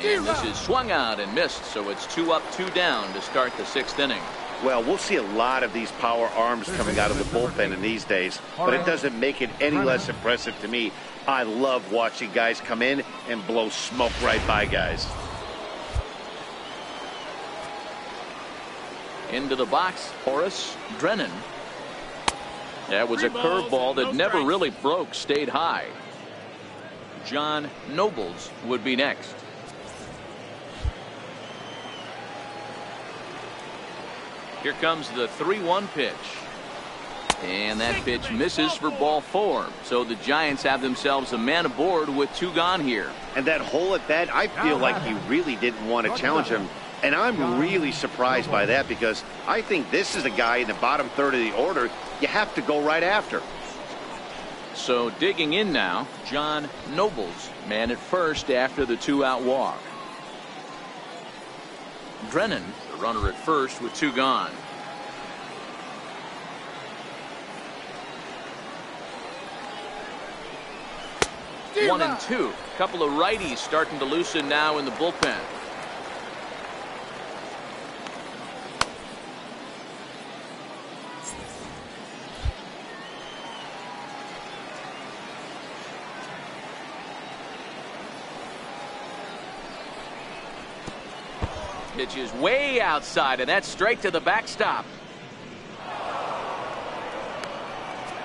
S1: And this is swung out and missed, so it's 2 up, 2 down to start the 6th inning.
S2: Well, we'll see a lot of these power arms coming out of the bullpen in these days, but it doesn't make it any less impressive to me. I love watching guys come in and blow smoke right by guys.
S1: Into the box, Horace Drennan. That was a curveball that never really broke, stayed high. John Nobles would be next. Here comes the 3-1 pitch. And that pitch misses for ball 4. So the Giants have themselves a man aboard with 2 gone here.
S2: And that hole at bat, I feel like he really didn't want to challenge him. And I'm really surprised by that because I think this is a guy in the bottom third of the order you have to go right after.
S1: So digging in now, John Nobles, man at first after the 2-out walk. Drennan, the runner at first with 2 gone. One and 2. Couple of righties starting to loosen now in the bullpen. Pitch is way outside, and that's straight to the backstop.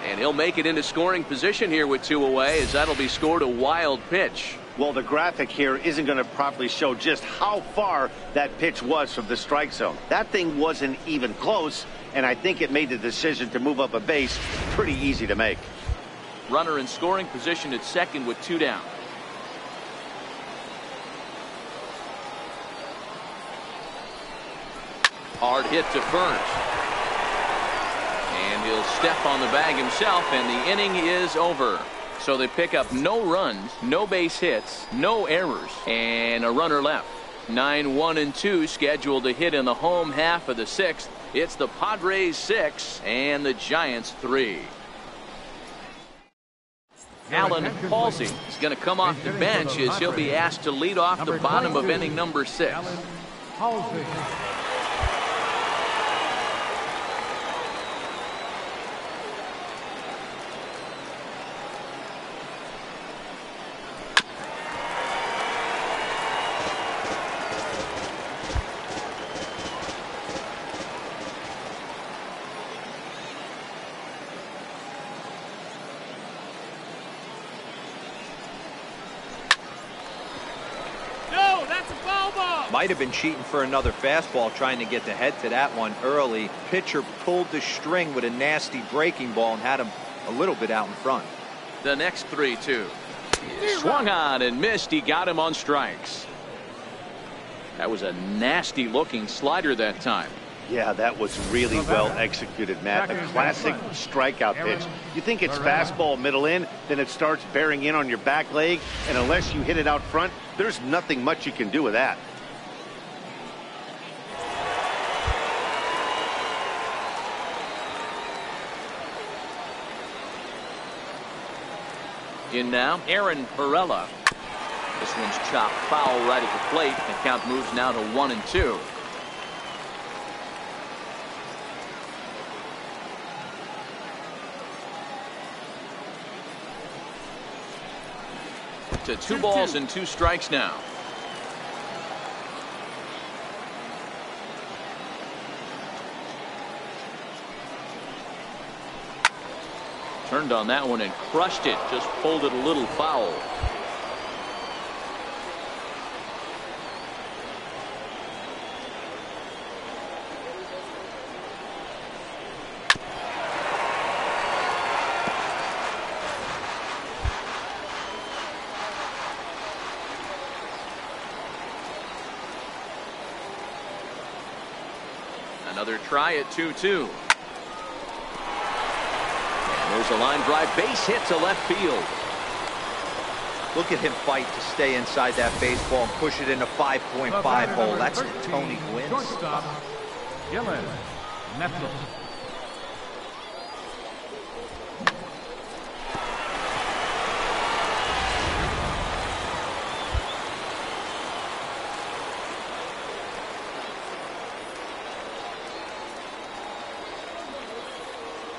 S1: And he'll make it into scoring position here with 2 away, as that'll be scored a wild pitch.
S2: Well, the graphic here isn't going to properly show just how far that pitch was from the strike zone. That thing wasn't even close, and I think it made the decision to move up a base pretty easy to make.
S1: Runner in scoring position at second with 2 down. Hard hit to first. And he'll step on the bag himself, and the inning is over. So they pick up no runs, no base hits, no errors, and a runner left. 9-1-2 scheduled to hit in the home half of the 6th. It's the Padres 6 and the Giants 3. Alan Halsey is going to come off the bench as he'll be asked to lead off the bottom of inning number 6.
S4: Alan Halsey.
S3: Might have been cheating for another fastball, trying to get the head to that one early. Pitcher pulled the string with a nasty breaking ball and had him a little bit out in front.
S1: The next 3-2. Swung on and missed. He got him on strikes. That was a nasty looking slider that time.
S2: Yeah, that was really well executed, Matt. A classic strikeout pitch. You think it's fastball middle in, then it starts bearing in on your back leg, and unless you hit it out front, there's nothing much you can do with that.
S1: In now, Aaron Perella. This one's chopped foul right at the plate. The count moves now to 1-2. To 2 balls and 2 strikes now. Turned on that one and crushed it. Just pulled it a little foul. Another try at 2-2. There's a line drive, base hit to left field.
S3: Look at him fight to stay inside that baseball and push it into 5.5 hole. That's Tony Gwynn.
S4: Shortstop, Gillen Netzel.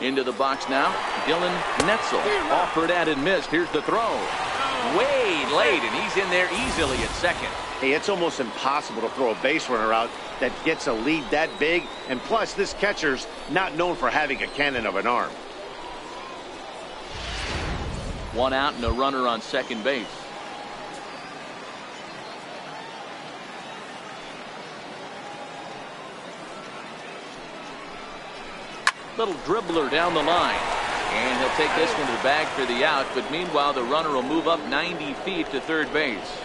S1: Into the box now, Gillen Netzel. Offered at and missed. Here's the throw. Way late, and he's in there easily at second.
S2: Hey, it's almost impossible to throw a base runner out that gets a lead that big. And plus, this catcher's not known for having a cannon of an arm.
S1: 1 out and a runner on second base. Little dribbler down the line, and he'll take this one to the bag for the out. But meanwhile, the runner will move up 90 feet to third base.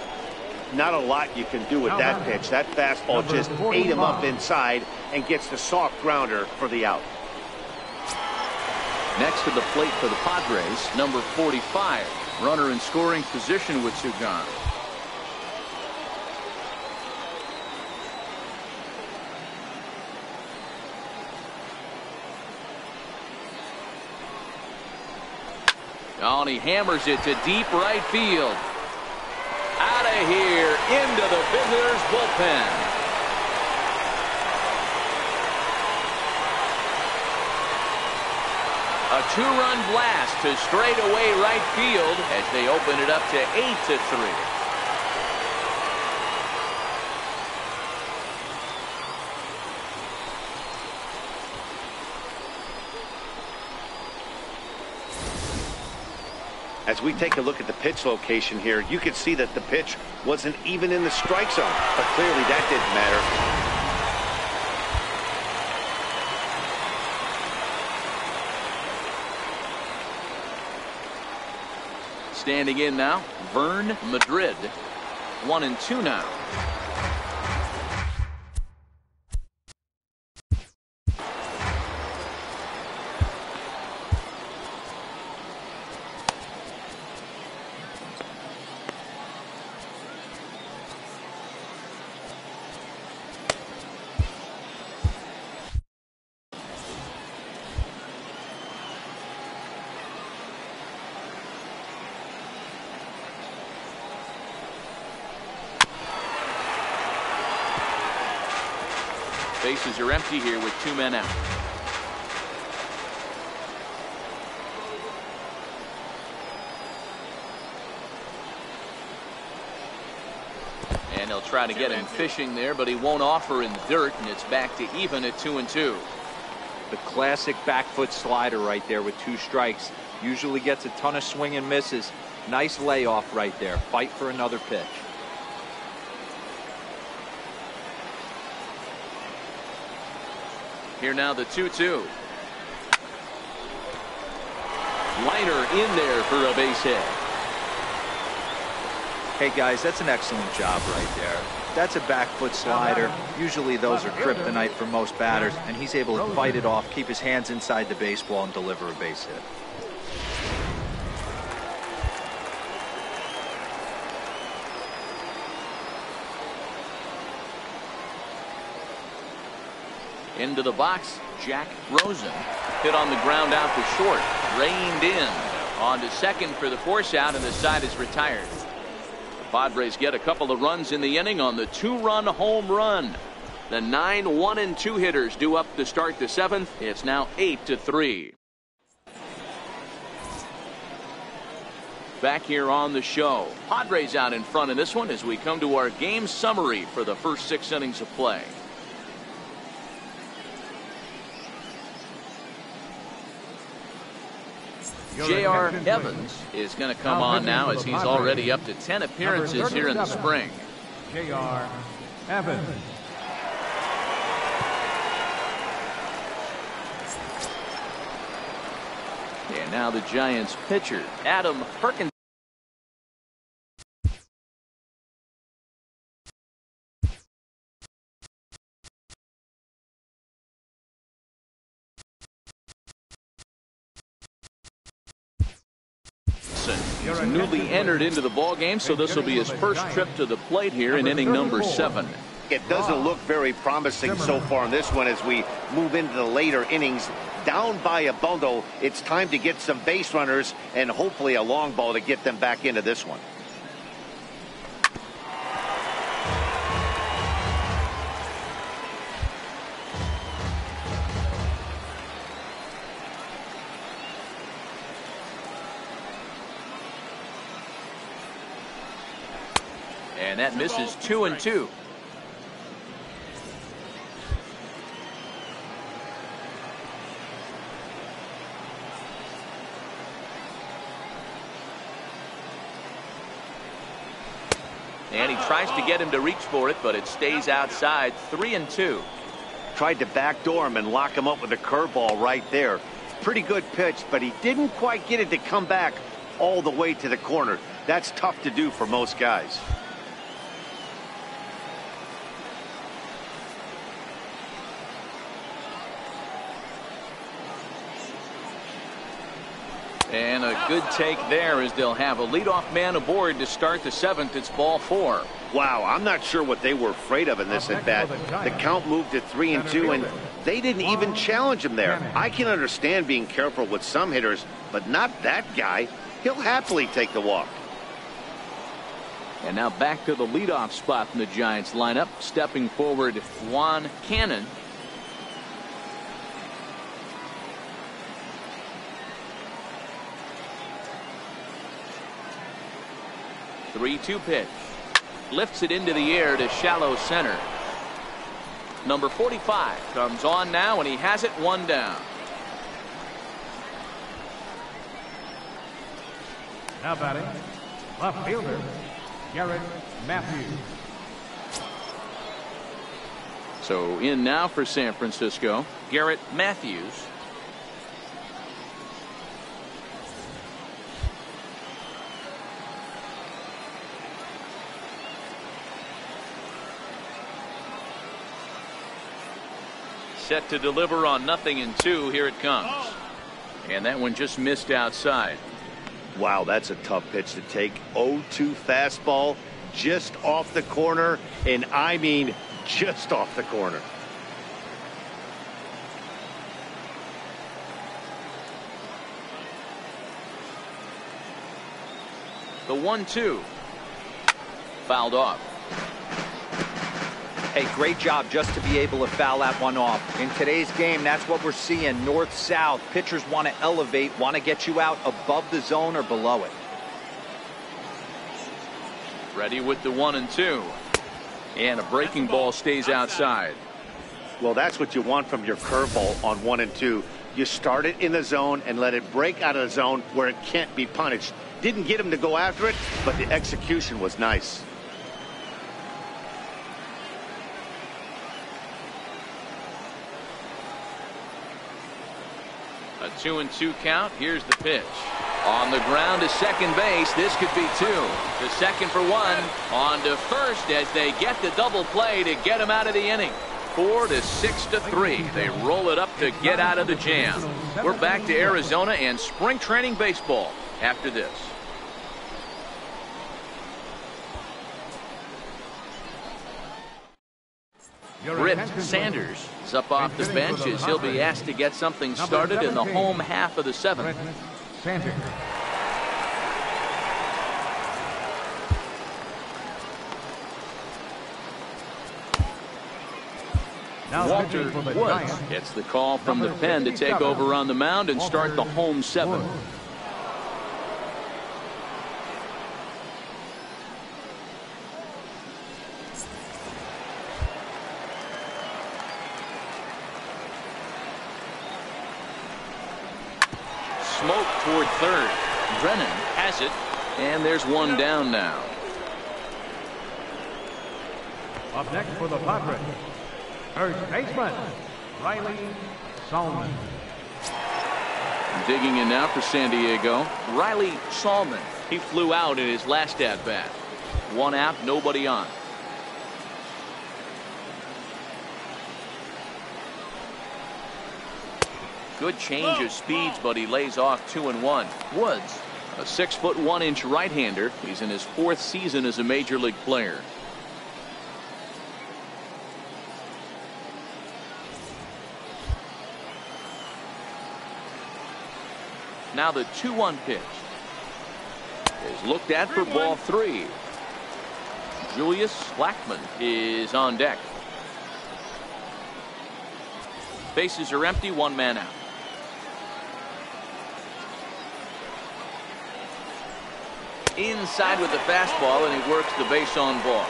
S2: Not a lot you can do with that pitch. That fastball just ate him up inside and gets the soft grounder for the out.
S1: Next to the plate for the Padres, number 45, runner in scoring position with 2 gone. Oh, and he hammers it to deep right field. Out of here, into the visitors' bullpen. A 2-run blast to straightaway right field as they open it up to 8-3.
S2: As we take a look at the pitch location here, you can see that the pitch wasn't even in the strike zone, but clearly that didn't matter.
S1: Standing in now, Vern Madrid. 1-2 now. Bases are empty here with 2 men out. And he'll try to get him fishing there, but he won't offer in the dirt, and it's back to even at 2-2.
S3: The classic back foot slider right there with 2 strikes. Usually gets a ton of swing and misses. Nice layoff right there. Fight for another pitch.
S1: Here now the 2-2. Liner in there for a base hit.
S3: Hey guys, that's an excellent job right there. That's a back foot slider. Usually those are kryptonite for most batters, and he's able to fight it off, keep his hands inside the baseball, and deliver a base hit.
S1: Into the box, Jack Rosen. Hit on the ground out to short. Reined in. On to second for the force out, and the side is retired. The Padres get a couple of runs in the inning on the 2-run home run. The 9 1-2 hitters due up to start the 7th. It's now 8-3. Back here on the show. Padres out in front in this one as we come to our game summary for the first 6 innings of play. J.R. Evans is going to come on now as he's already up to 10 appearances here in the spring.
S4: J.R. Evans.
S1: And now the Giants pitcher, Adam Perkins. He's newly entered into the ball game, so this will be his first trip to the plate here in inning number 7.
S2: It doesn't look very promising so far in this one as we move into the later innings. Down by a bundle, it's time to get some base runners and hopefully a long ball to get them back into this one.
S1: And that misses 2-2. And he tries to get him to reach for it, but it stays outside. 3-2.
S2: Tried to backdoor him and lock him up with a curveball right there. Pretty good pitch, but he didn't quite get it to come back all the way to the corner. That's tough to do for most guys.
S1: And a good take there as they'll have a leadoff man aboard to start the 7th. It's ball 4.
S2: Wow, I'm not sure what they were afraid of in this at bat. The count moved to 3-2, and they didn't even challenge him there. I can understand being careful with some hitters, but not that guy. He'll happily take the walk.
S1: And now back to the leadoff spot in the Giants lineup. Stepping forward, Juan Cannon. 3-2 pitch. Lifts it into the air to shallow center. Number 45 comes on now, and he has it 1 down.
S4: Now batting, left fielder, Garrett Matthews.
S1: So in now for San Francisco, Garrett Matthews. Set to deliver on 0-2. Here it comes. And that one just missed outside.
S2: Wow, that's a tough pitch to take. 0-2 fastball just off the corner, and I mean just off the corner.
S1: The 1-2. Fouled off.
S3: Hey, great job just to be able to foul that one off. In today's game, that's what we're seeing. North-south. Pitchers want to elevate, want to get you out above the zone or below it.
S1: Ready with the 1-2. And a breaking ball stays outside.
S2: Well, that's what you want from your curveball on 1-2. You start it in the zone and let it break out of the zone where it can't be punished. Didn't get him to go after it, but the execution was nice.
S1: A 2-2 count. Here's the pitch. On the ground to second base. This could be two. To second for one. On to first as they get the double play to get him out of the inning. 4 to 6 to 3. They roll it up to get out of the jam. We're back to Arizona and spring training baseball after this. Britt Sanders is up off the bench as he'll be asked to get something started in the home half of the seventh. Walter Woods gets the call from the pen to take over on the mound and start the home seventh. Smoke toward third. Brennan has it, and there's one down now.
S4: Up next for the Padres, first baseman, Riley Salmon.
S1: Digging in now for San Diego, Riley Salmon. He flew out in his last at-bat. One out, nobody on. Good change of speeds, but he lays off 2-1. Woods, a 6'1" right-hander. He's in his 4th season as a major league player. Now the 2-1 pitch is looked at for ball 3. Julius Blackmon is on deck. Bases are empty, 1 man out. Inside with the fastball, and he works the base on ball.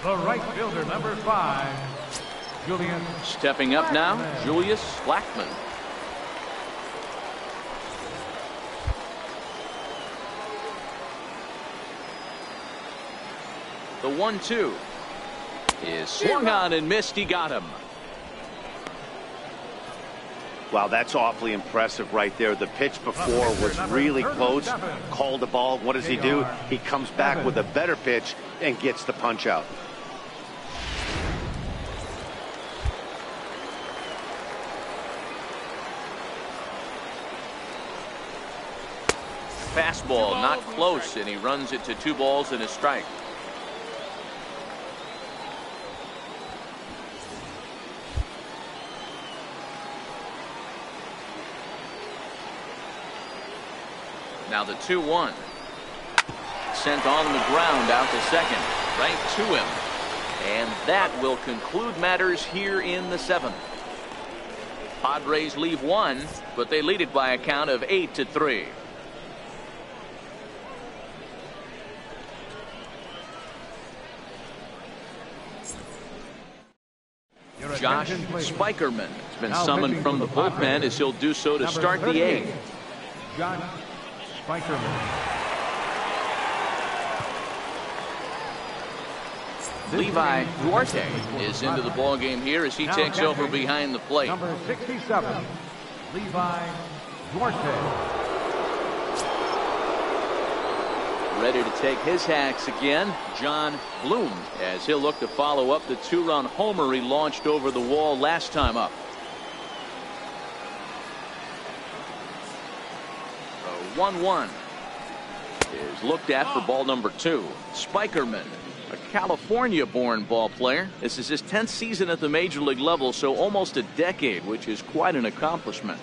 S4: The right fielder, number 5, Julius.
S1: Stepping up now, Julius Blackmon. The 1-2 is swung on and missed. He got him.
S2: Wow, that's awfully impressive right there. The pitch before was really close. Called the ball. What does he do? He comes back with a better pitch and gets the punch out.
S1: Fastball not close, and he runs it to 2 balls and a strike. Now the 2-1. Sent on the ground out to second. Right to him. And that will conclude matters here in the 7th. Padres leave 1, but they lead it by a count of 8-3. Josh Spikerman has been summoned from the bullpen as he'll do so to start the 8th.
S4: Josh Spikerman.
S1: Levi Duarte is into the ballgame here as he takes over behind the plate.
S4: Number 67, Levi Duarte.
S1: Ready to take his hacks again, John Bloom, as he'll look to follow up the 2-run homer he launched over the wall last time up. The 1-1 is looked at for ball number 2. Spikerman, a California-born ball player. This is his 10th season at the major league level, so almost a decade, which is quite an accomplishment.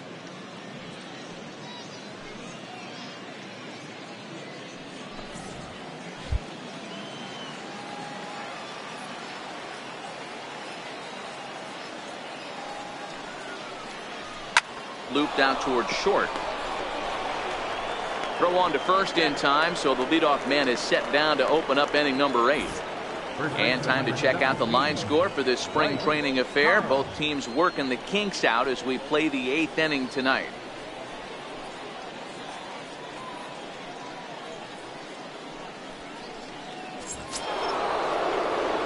S1: Looped out towards short. Throw on to first in time, so the leadoff man is set down to open up inning number 8. And time to check out the line score for this spring training affair. Both teams working the kinks out as we play the 8th inning tonight.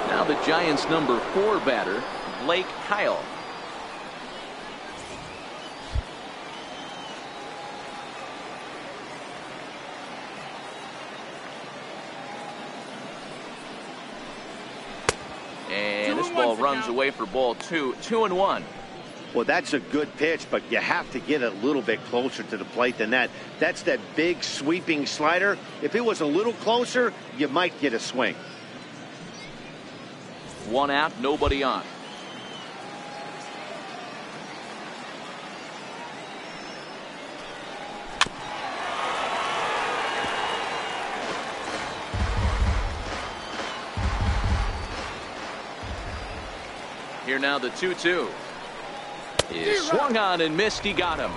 S1: Now the Giants' number 4 batter, Blake Kyle. fastball runs away for ball 2, 2-1.
S2: Well, that's a good pitch, but you have to get a little bit closer to the plate than that. That's that big sweeping slider. If it was a little closer, you might get a swing.
S1: 1 out, nobody on. Here now the 2-2. Is swung on and missed. He got him.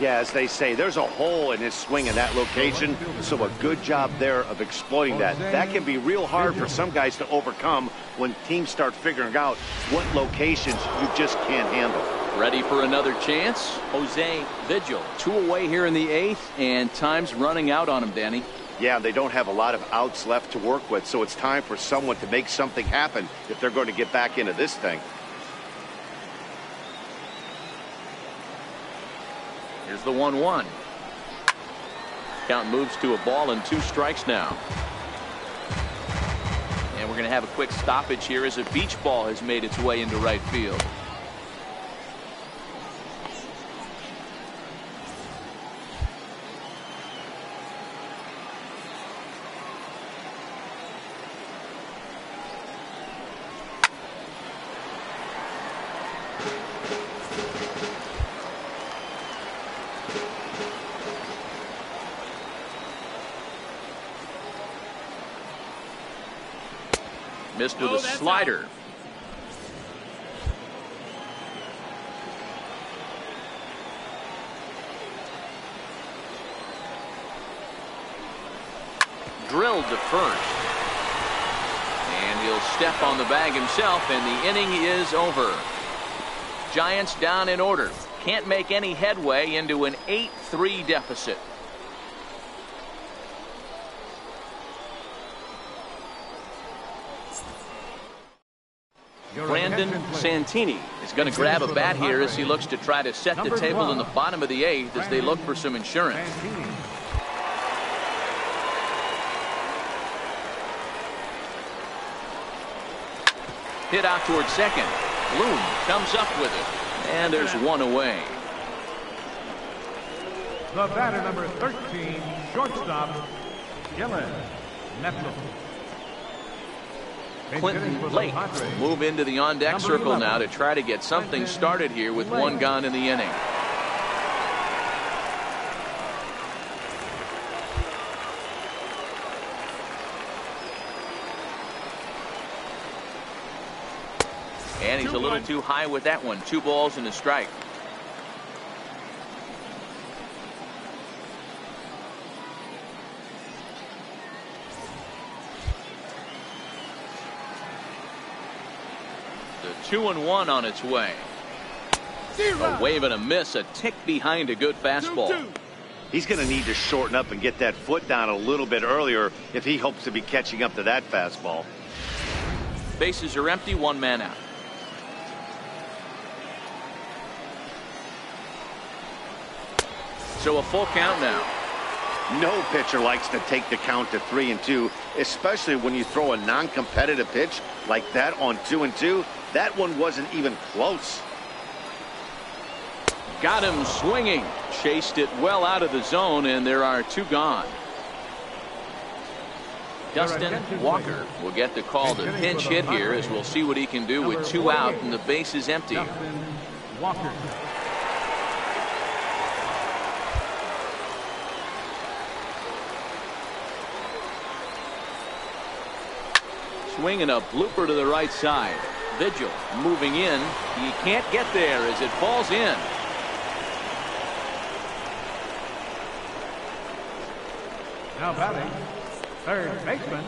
S2: Yeah, as they say, there's a hole in his swing in that location, so a good job there of exploiting that. That can be real hard for some guys to overcome when teams start figuring out what locations you just can't handle.
S1: Ready for another chance? Jose Vigil. 2 away here in the 8th, and time's running out on him, Danny.
S2: Yeah, they don't have a lot of outs left to work with, so it's time for someone to make something happen if they're going to get back into this thing.
S1: Here's the 1-1. Count moves to a ball and 2 strikes now. And we're going to have a quick stoppage here as a beach ball has made its way into right field. Missed with a slider. Drilled to first. And he'll step on the bag himself, and the inning is over. Giants down in order. Can't make any headway into an 8-3 deficit. Brandon Santini is going to grab a bat here as he looks to try to set the table in the bottom of the 8th as they look for some insurance. Hit out towards second. Bloom comes up with it. And there's 1 away.
S4: The batter number 13, shortstop, Gillen Nettles.
S1: Clinton Lake will move into the on-deck circle now to try to get something started here with 1 gone in the inning. And he's a little too high with that one. 2 balls and a strike. The 2-1 on its way. A wave and a miss, a tick behind a good fastball.
S2: He's going to need to shorten up and get that foot down a little bit earlier if he hopes to be catching up to that fastball.
S1: Bases are empty, 1 man out. So a full count now.
S2: No pitcher likes to take the count to 3-2, especially when you throw a non-competitive pitch like that on 2-2. That one wasn't even close.
S1: Got him swinging. Chased it well out of the zone, and there are 2 gone. Dustin Walker will get the call to pinch hit here, as we'll see what he can do with 2 out and the base is empty.
S4: Dustin Walker.
S1: Swing and a blooper to the right side. Vigil moving in. He can't get there as it falls in.
S4: Now batting, third baseman,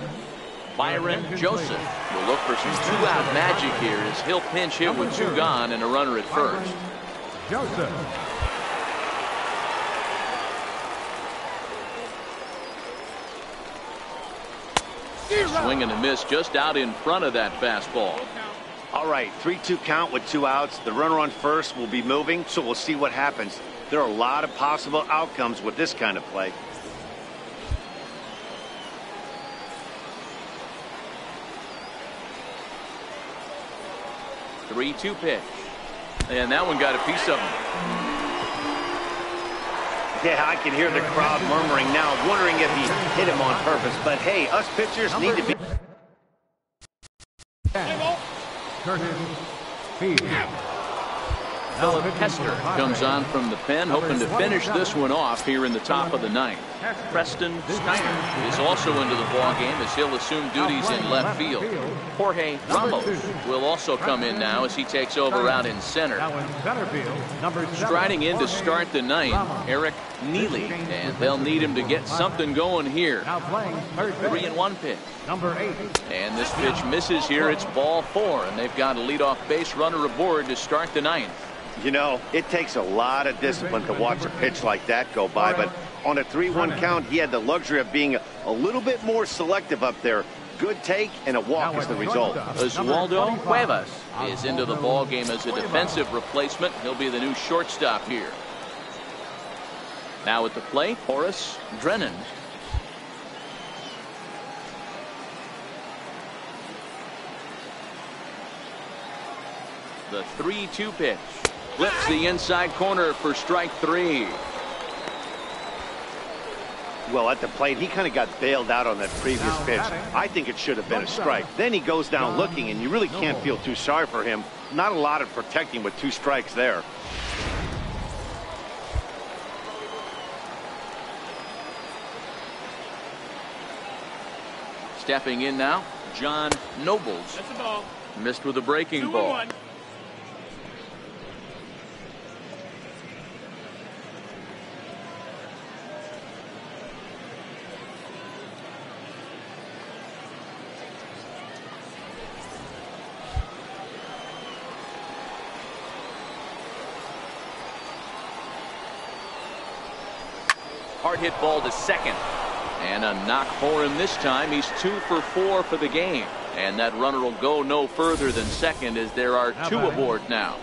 S1: Byron Joseph will look for some 2-out magic here as he'll pinch hit with 2 gone and a runner at first.
S4: Joseph.
S1: Swing and a miss just out in front of that fastball.
S2: All right, 3-2 count with 2 outs. The runner on first will be moving, so we'll see what happens. There are a lot of possible outcomes with this kind of play.
S1: 3-2 pitch. And that one got a piece of him.
S2: Yeah, I can hear the crowd murmuring now, wondering if he hit him on purpose. But hey, us pitchers need to be.
S4: Curtis Feed.
S1: Philip Kessler comes on from the pen, hoping to finish this one off here in the top of the ninth. Preston Steiner is also into the ball game as he'll assume duties in left field. Jorge Ramos will also come in now as he takes over out in center. Striding in to start the ninth, Eric Neely, and they'll need him to get something going here. 3-1 pitch.
S4: Number 8.
S1: And this pitch misses here. It's ball 4, and they've got a leadoff base runner aboard to start the ninth.
S2: You know, it takes a lot of discipline to watch a pitch like that go by, but on a 3-1 count, he had the luxury of being a little bit more selective up there. Good take and a walk is the result.
S1: Oswaldo Cuevas is into the ball game as a defensive replacement. He'll be the new shortstop here. Now at the plate, Horace Drennan. The 3-2 pitch. Flips the inside corner for strike 3.
S2: Well, at the plate, he kind of got bailed out on that previous pitch. I think it should have been a strike. Then he goes down looking, and you really can't feel too sorry for him. Not a lot of protecting with 2 strikes there.
S1: Stepping in now, John Nobles.
S5: That's a ball.
S1: Missed with a breaking ball.
S5: 2-1.
S1: Hard hit ball to second. And a knock for him this time. He's 2 for 4 for the game. And that runner will go no further than second as there are 2 aboard now.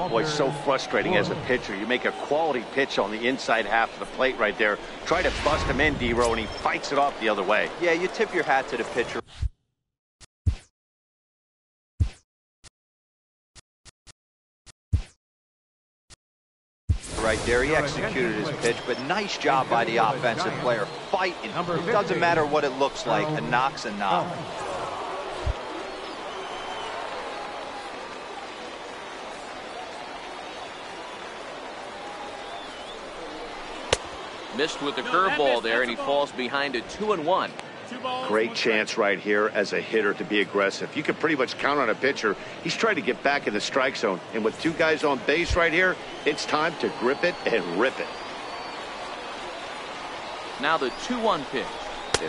S2: Boy, so frustrating as a pitcher. You make a quality pitch on the inside half of the plate right there. Try to bust him in, D-Row, and he fights it off the other way.
S3: Yeah, you tip your hat to the pitcher. Right there, he executed his pitch, but nice job by the offensive player. Fighting. It doesn't matter what it looks like. A knock's a knock.
S1: Missed with the curveball there, and he falls behind a 2-1.
S2: Great chance right here as a hitter to be aggressive. You can pretty much count on a pitcher. He's trying to get back in the strike zone. And with 2 guys on base right here, it's time to grip it and rip it.
S1: Now the 2-1 pitch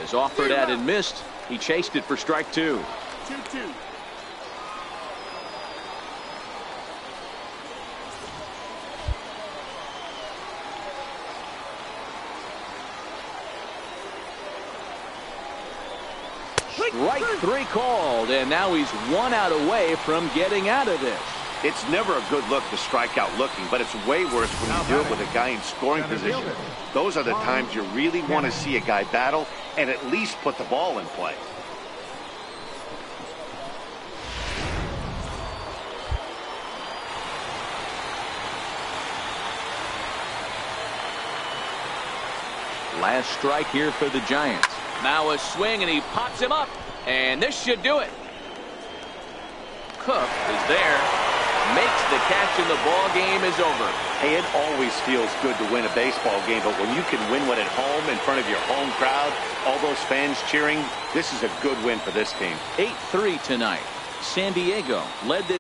S1: is offered at and missed. He chased it for strike 2.
S5: 2-2.
S1: Strike 3 called, and now he's 1 out away from getting out of this.
S2: It's never a good look to strike out looking, but it's way worse when you do it with a guy in scoring position. Those are the times you really want to see a guy battle and at least put the ball in play.
S1: Last strike here for the Giants. Now a swing, and he pops him up, and this should do it. Cook is there, makes the catch, and the ball game is over.
S2: Hey, it always feels good to win a baseball game, but when you can win one at home in front of your home crowd, all those fans cheering, this is a good win for this team.
S1: 8-3 tonight. San Diego led the